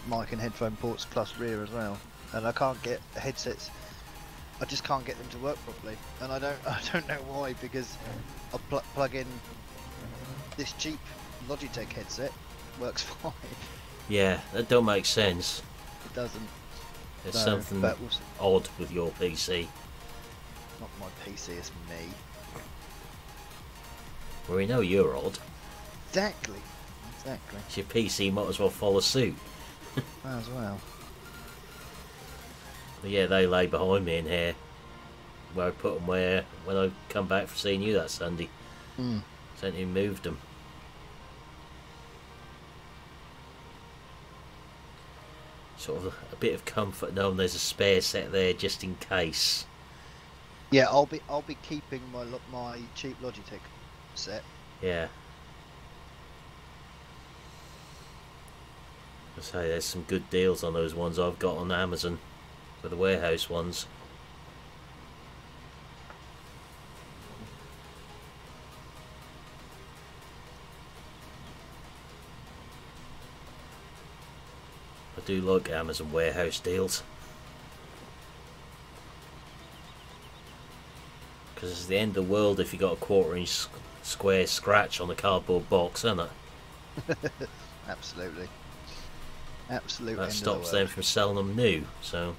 mic and headphone ports plus rear as well, and I can't get headsets. I just can't get them to work properly, and I don't know why. Because I plug in this cheap Logitech headset, works fine. Yeah, that don't make sense. It doesn't. There's No, something but we'll odd with your PC. not my PC, it's me. Well, we know you're odd. Exactly. It's your PC might as well follow suit. As well. But yeah, they lay behind me in here. Where I put them when I come back for seeing you that Sunday. Hmm. So I hadn't even moved them. Sort of a bit of comfort knowing there's a spare set there just in case. Yeah, I'll be keeping my cheap Logitech set Yeah. I say there's some good deals on those ones I've got on Amazon for the warehouse ones. I do like Amazon warehouse deals. Because it's the end of the world if you got a 1/4 inch square scratch on the cardboard box, isn't it? Absolutely. Absolute That end stops of the them world. from selling them new, so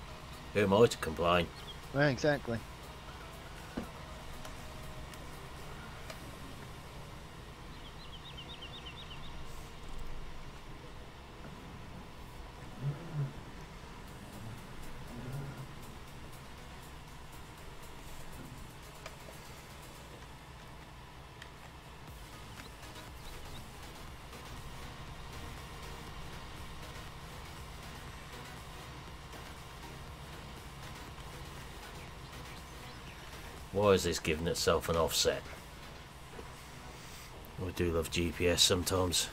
who am I to complain? Well, exactly. Why is this giving itself an offset? I do love GPS sometimes.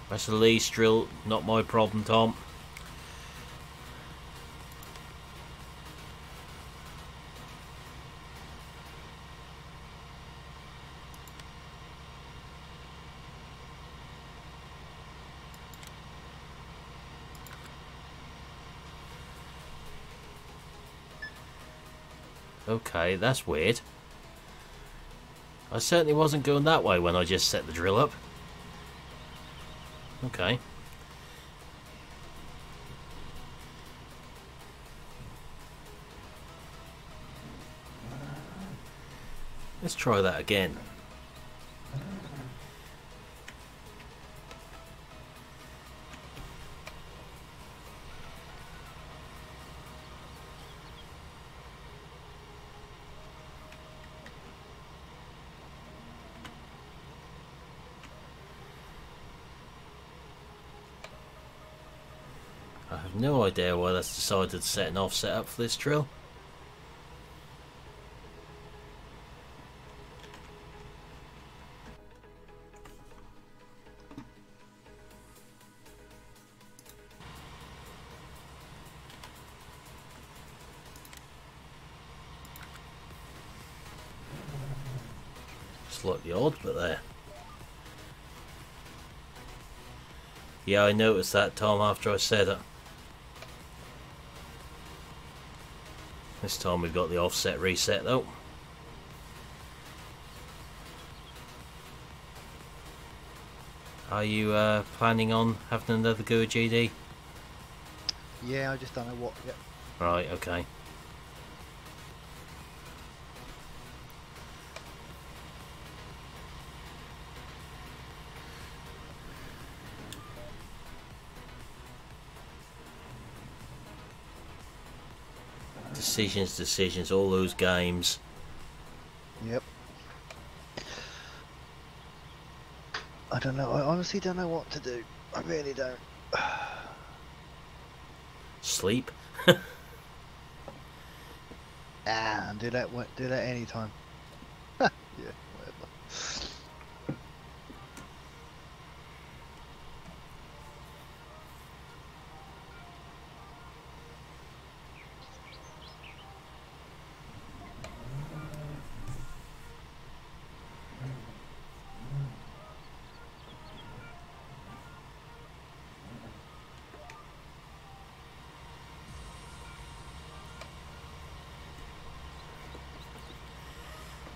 That's a lease drill, not my problem, Tom. Okay, that's weird. I certainly wasn't going that way when I just set the drill up. Okay. Let's try that again. I have no idea why that's decided to set an offset up for this drill. Slightly odd, but there. Yeah, I noticed that, Tom, after I said it. This time we've got the offset reset though. Are you planning on having another go at GD? Yeah, I just don't know what. Yep. Right, okay. Decisions, all those games. Yep. I don't know. I honestly don't know what to do. I really don't. Sleep. Do that. Do that anytime. Yeah, whatever.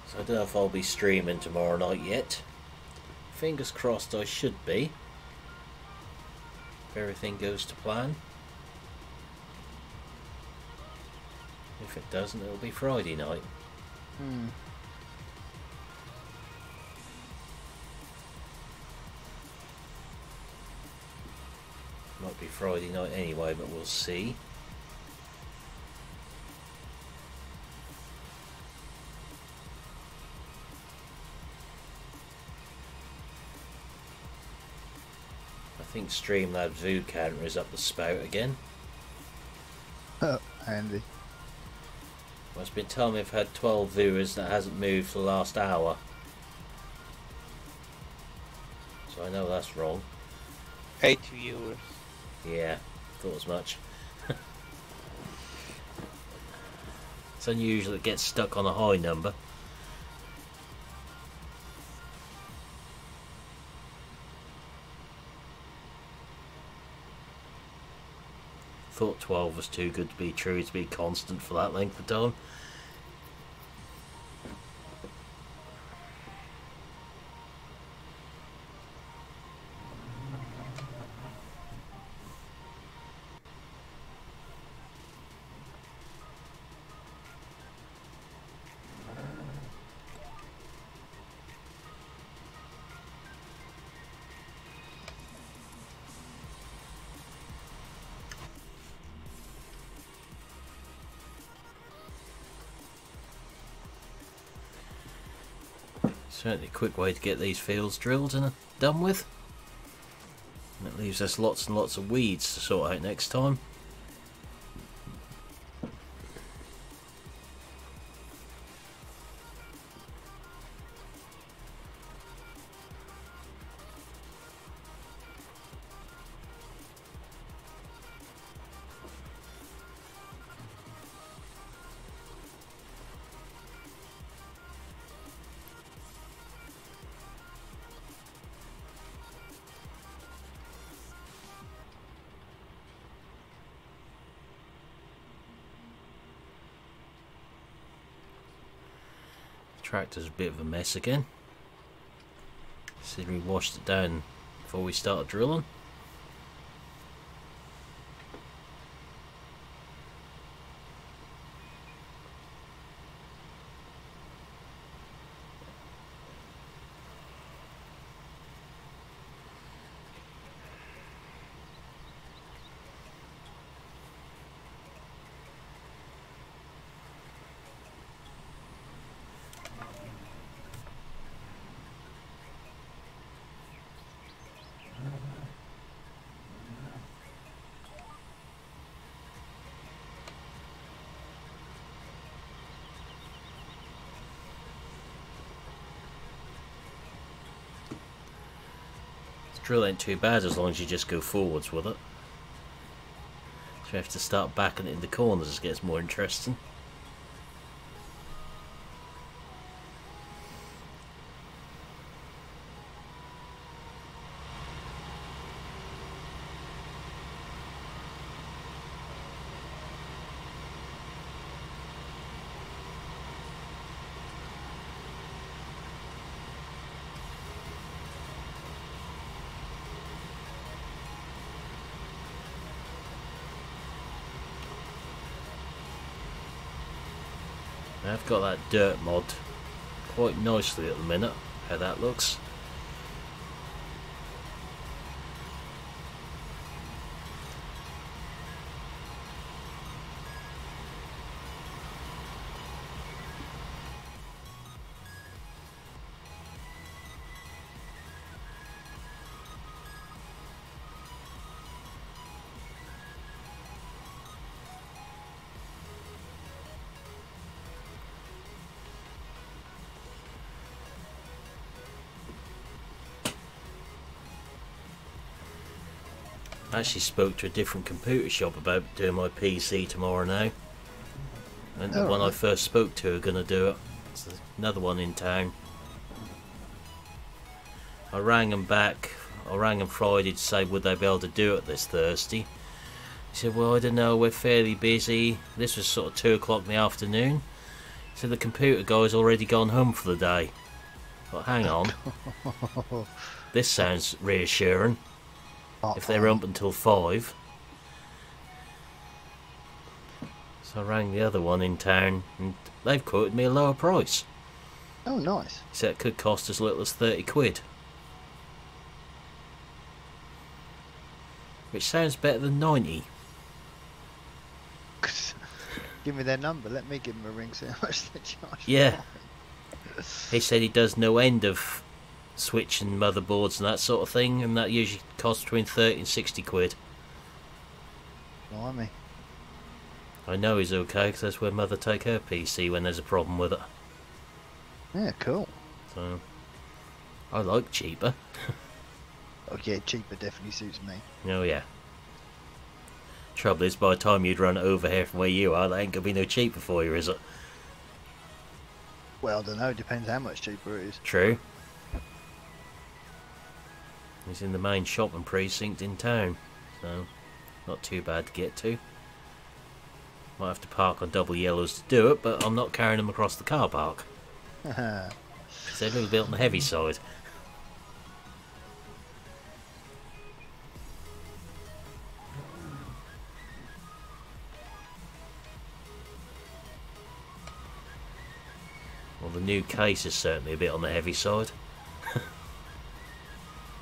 So I don't know if I'll be streaming tomorrow night yet. Fingers crossed I should be. If everything goes to plan. If it doesn't, it'll be Friday night. Might be Friday night anyway, but we'll see. I think Streamlabs food counter is up the spout again. Oh, handy. Well, it's been telling me I've had 12 viewers that hasn't moved for the last hour. So I know that's wrong. 8 viewers. Yeah, thought as much. It's unusual it gets stuck on a high number. Thought 12 was too good to be true to be constant for that length of time. Certainly a quick way to get these fields drilled and done with. And it leaves us lots and lots of weeds to sort out next time. Tractor's a bit of a mess again. Considering we washed it down before we started drilling. Drill ain't too bad as long as you just go forwards with it. So you have to start backing it in the corners as it gets more interesting. I've got that dirt mod quite nicely at the minute, how that looks. I actually spoke to a different computer shop about doing my PC tomorrow now. And the one I first spoke to are going to do it. It's another one in town. I rang them back. I rang them Friday to say would they be able to do it this Thursday. He said, well, I don't know, we're fairly busy. This was sort of 2 o'clock in the afternoon. So the computer guy's already gone home for the day. But hang on. This sounds reassuring. If they're up until 5. So I rang the other one in town and they've quoted me a lower price. Oh, nice. He said it could cost as little as 30 quid. Which sounds better than 90. Give me their number, let me give them a ring, see how much they charge. Yeah. He said he does no end of switching motherboards and that sort of thing, and that usually costs between 30 and 60 quid. Blimey. I know he's okay because that's where Mother take her PC when there's a problem with it. Yeah, cool. So I like cheaper. Oh yeah, cheaper definitely suits me. Oh yeah. Trouble is, by the time you'd run over here from where you are, that ain't gonna be no cheaper for you, is it? Well, I don't know. Depends how much cheaper it is. True. He's in the main shopping precinct in town, so not too bad to get to. Might have to park on double yellows to do it, but I'm not carrying them across the car park. It's a little bit on the heavy side. Well, the new case is certainly a bit on the heavy side.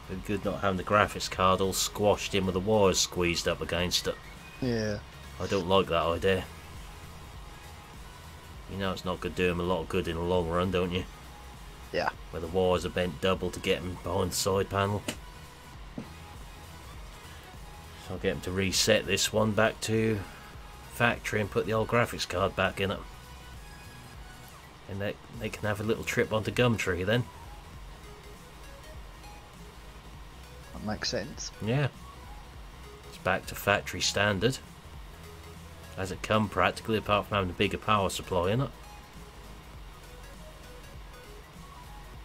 Been good not having the graphics card all squashed in with the wires squeezed up against it. Yeah. I don't like that idea. You know it's not going to do him a lot of good in the long run, don't you? Yeah. Where the wires are bent double to get him behind the side panel. So I'll get him to reset this one back to factory and put the old graphics card back in it. And they can have a little trip onto Gumtree then. That makes sense. Yeah. It's back to factory standard. As it come practically, apart from having a bigger power supply in it.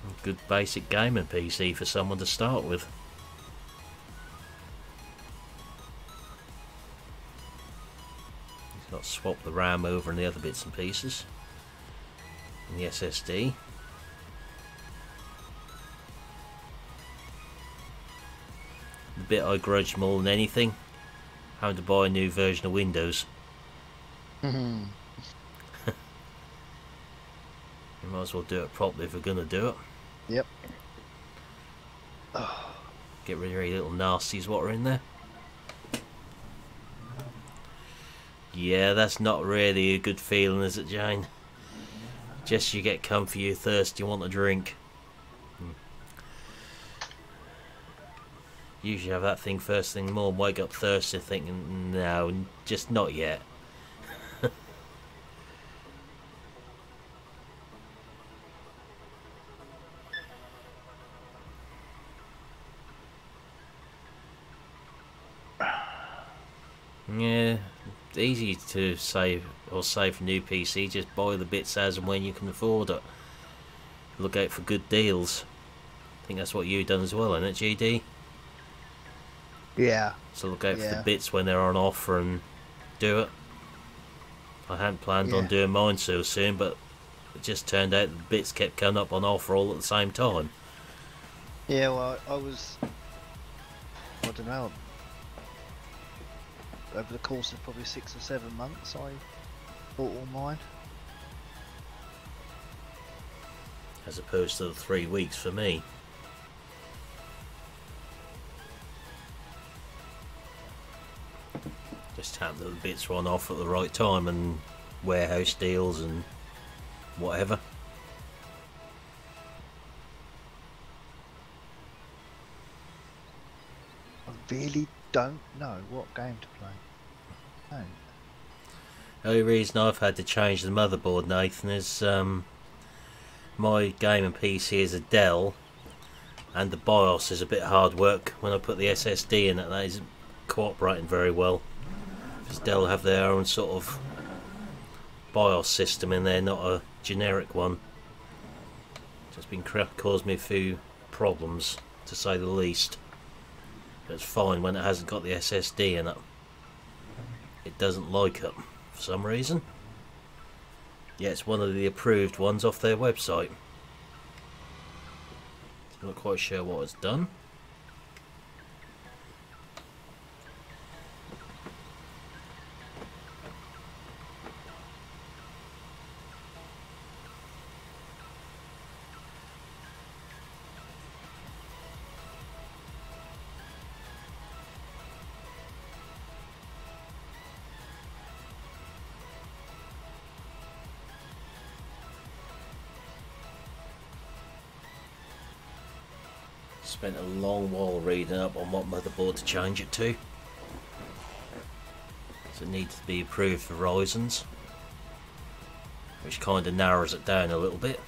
A good basic gaming PC for someone to start with. He's got to swap the RAM over and the other bits and pieces. And the SSD. The bit I grudge more than anything, having to buy a new version of Windows. You might as well do it properly if we're gonna do it. Yep. Get rid of any little nasties what are in there. Yeah, that's not really a good feeling, is it, Jane? Just you get comfy, you're thirsty, you want a drink. Usually have that thing first thing in the morning, wake up thirsty thinking, no, just not yet. Yeah, it's easy to save a new PC, just buy the bits as and when you can afford it. Look out for good deals. I think that's what you've done as well, isn't it, GD? Yeah. So look out for the bits when they're on offer and do it. I hadn't planned on doing mine so soon, but it just turned out the bits kept coming up on offer all at the same time. Yeah, well, I don't know, over the course of probably 6 or 7 months I bought all mine. As opposed to the 3 weeks for me. Just happened that the bits were on offer at the right time and warehouse deals and whatever. I really don't know what game to play. No. The only reason I've had to change the motherboard, Nathan, is my gaming PC is a Dell and the BIOS is a bit hard work. When I put the SSD in it, that isn't cooperating very well. Because Dell have their own sort of BIOS system in there, not a generic one. So it's been caused me a few problems, to say the least. But it's fine when it hasn't got the SSD in it. It doesn't like it for some reason. Yeah, it's one of the approved ones off their website. I'm not quite sure what it's done. Spent a long while reading up on what motherboard to change it to. It's a that need to be approved for Horizons, which kind of narrows it down a little bit.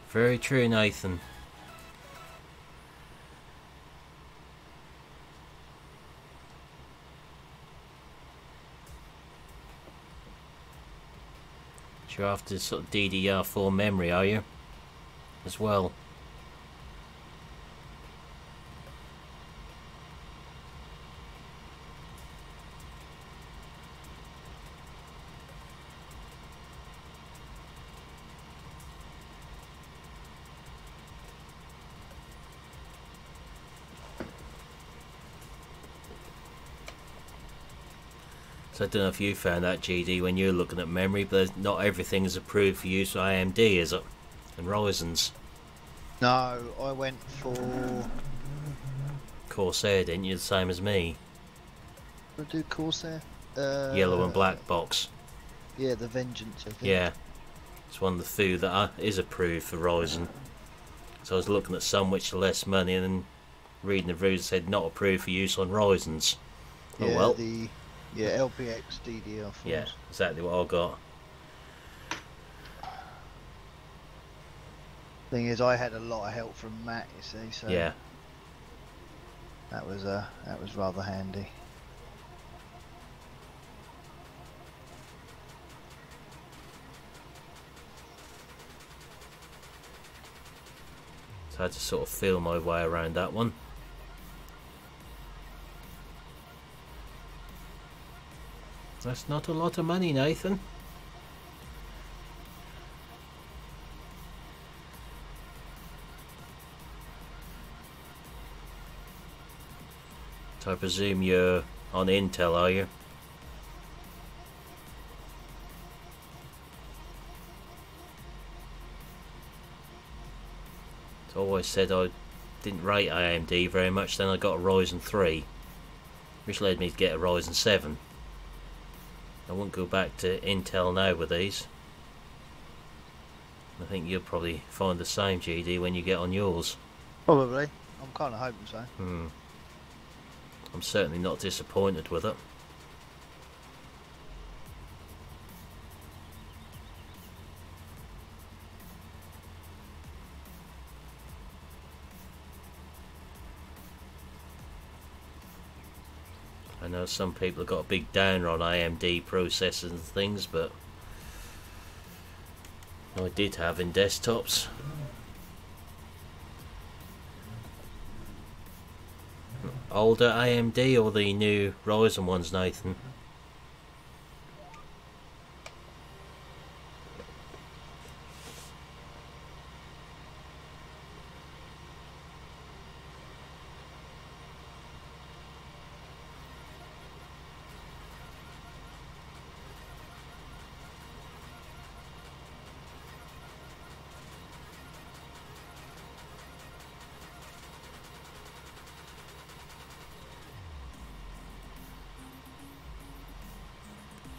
Very true, Nathan. You're after sort of DDR4 memory, are you? As well. So I don't know if you found that, GD, when you're looking at memory, but not everything is approved for use by AMD, is it? And Horizons. No, I went for. Corsair, didn't you? The same as me. What do Corsair? Yellow and black box. Yeah, the Vengeance, I think. Yeah. It's one of the few that is approved for Horizon. So I was looking at some which are less money and then reading the reviews said not approved for use on Horizons. Yeah, oh well. LPX DDR4. Yeah, exactly what I got. Thing is, I had a lot of help from Matt, you see, so Yeah. that was rather handy. So I had to sort of feel my way around that one. That's not a lot of money, Nathan. So I presume you're on Intel, are you? So I always said I didn't rate AMD very much, then I got a Ryzen 3, which led me to get a Ryzen 7. I wouldn't go back to Intel now with these. I think you'll probably find the same, GD, when you get on yours. Probably. I'm kind of hoping so. I'm certainly not disappointed with it. I know some people have got a big downer on AMD processors and things, but I did have in desktops. Older AMD or the new Ryzen ones, Nathan?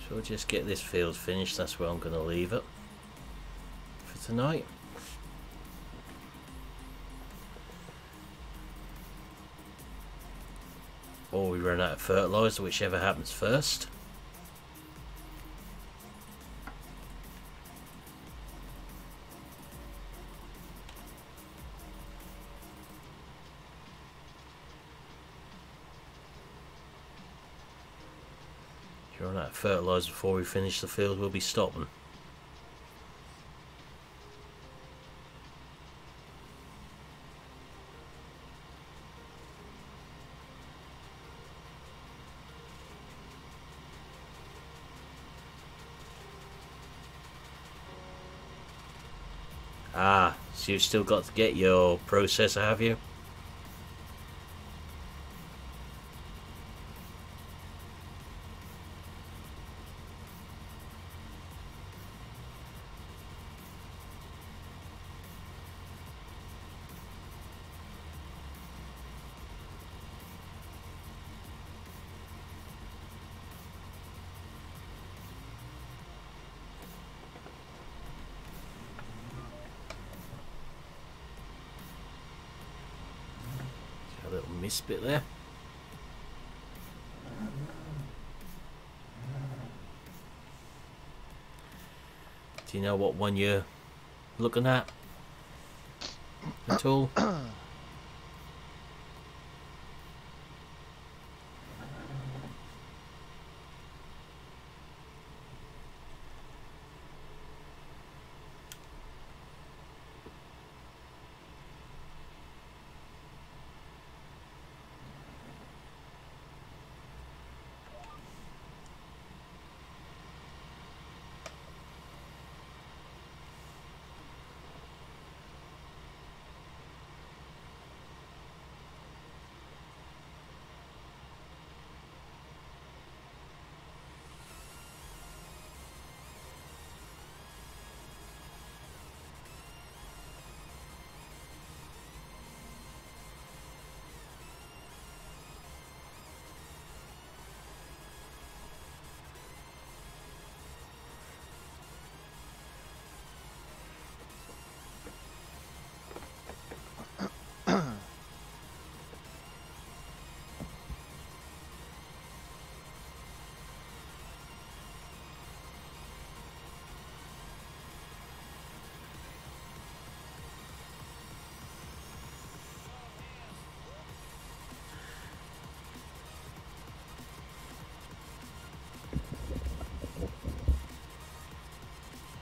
So we'll just get this field finished, that's where I'm going to leave it for tonight. Or we run out of fertiliser, whichever happens first. If we run out of fertiliser before we finish the field, we'll be stopping. Ah, so you've still got to get your processor, have you? This bit there. Do you know what one you're looking at all?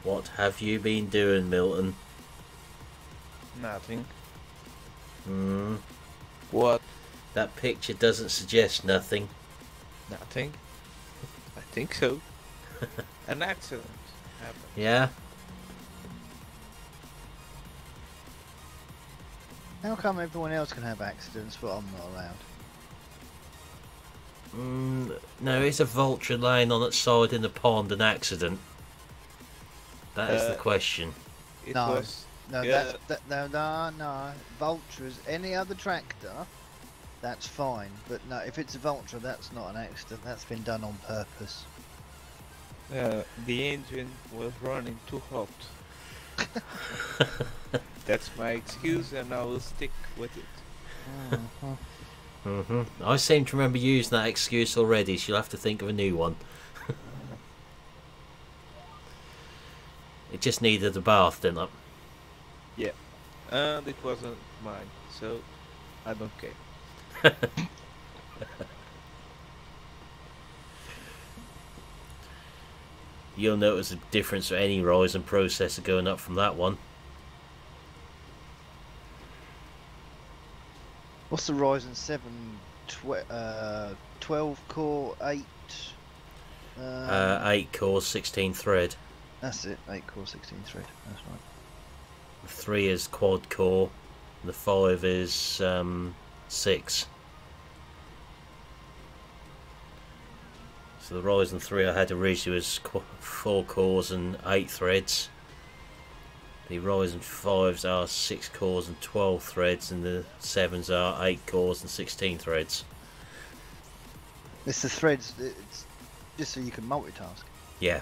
What have you been doing, Milton? Nothing. What? That picture doesn't suggest nothing. Nothing. I think so. An accident happened. Yeah? How come everyone else can have accidents but I'm not allowed? No, it's a vulture laying on its side in the pond, an accident. That is the question. No, vultures, any other tractor, that's fine. But no, if it's a vulture, that's not an accident. That's been done on purpose. The engine was running too hot. That's my excuse, and I will stick with it. I seem to remember using that excuse already, so you'll have to think of a new one. It just needed a bath, didn't it? Yeah, and it wasn't mine, so I don't care. You'll notice a difference with any Ryzen processor going up from that one. What's the Ryzen 7 12 core 8? 8 cores, 16 thread. That's it, 8 core 16 thread, that's right. The 3 is quad core, the 5 is 6. So the Ryzen 3 I had originally was 4 cores and 8 threads. The Ryzen 5s are 6 cores and 12 threads, and the 7s are 8 cores and 16 threads. It's the threads, it's just so you can multitask. Yeah.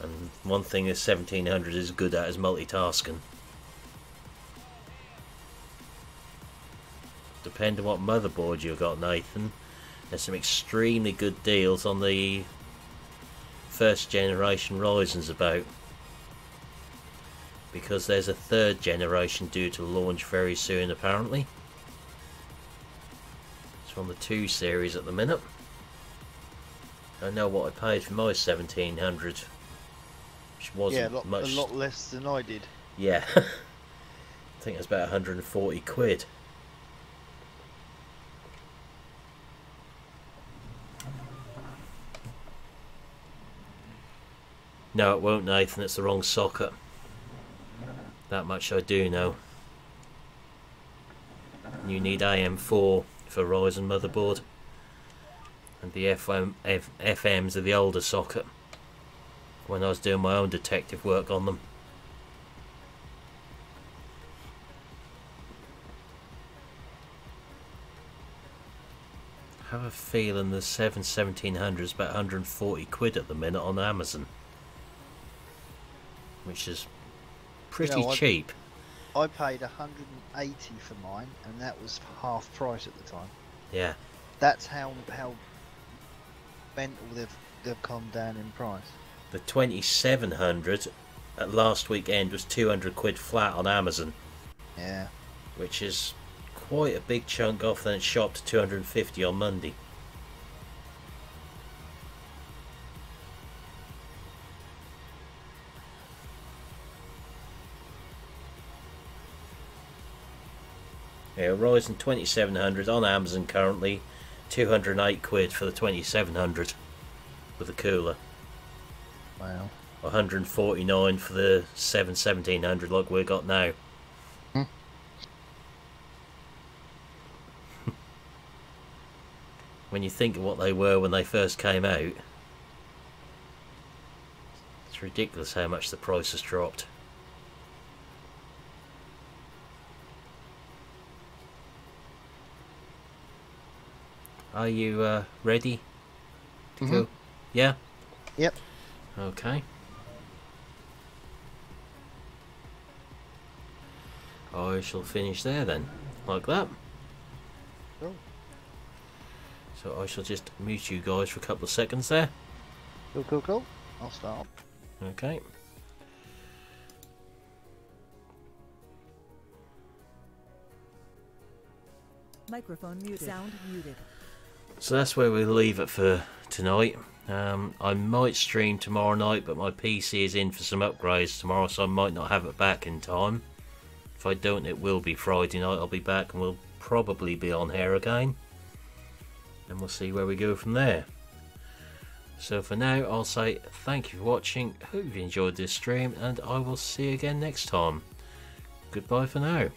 And one thing the 1700 is good at is multitasking. Depending on what motherboard you've got, Nathan, there's some extremely good deals on the first generation Ryzen's about. Because there's a third generation due to launch very soon apparently. It's on the 2 series at the minute. I know what I paid for my 1700. Which wasn't a much. lot less than I did. Yeah. I think it was about 140 quid. No, it won't, Nathan. It's the wrong socket. That much I do know. You need AM4 for Ryzen motherboard. And the FMs are the older socket. When I was doing my own detective work on them. I have a feeling the 1700 is about 140 quid at the minute on Amazon. Which is pretty cheap. I paid 180 for mine, and that was half price at the time. Yeah. That's how mental they've come down in price. The 2700 at last weekend was 200 quid flat on Amazon. Yeah. Which is quite a big chunk off, then it shot to 250 on Monday. Yeah, Ryzen 2700 on Amazon currently, 208 quid for the 2700 with a cooler. Wow. 149 for the 1700 like we got now. When you think of what they were when they first came out, it's ridiculous how much the price has dropped. Are you ready to go? Yeah? Yep. Okay. I shall finish there then, like that. Cool. So I shall just mute you guys for a couple of seconds there. Cool. I'll start. Okay. Microphone muted. Sound muted. So that's where we'll leave it for tonight. I might stream tomorrow night, but my PC is in for some upgrades tomorrow, so I might not have it back in time. If I don't, it will be Friday night. I'll be back and we'll probably be on here again. And we'll see where we go from there. So for now, I'll say thank you for watching. Hope you enjoyed this stream, and I will see you again next time. Goodbye for now.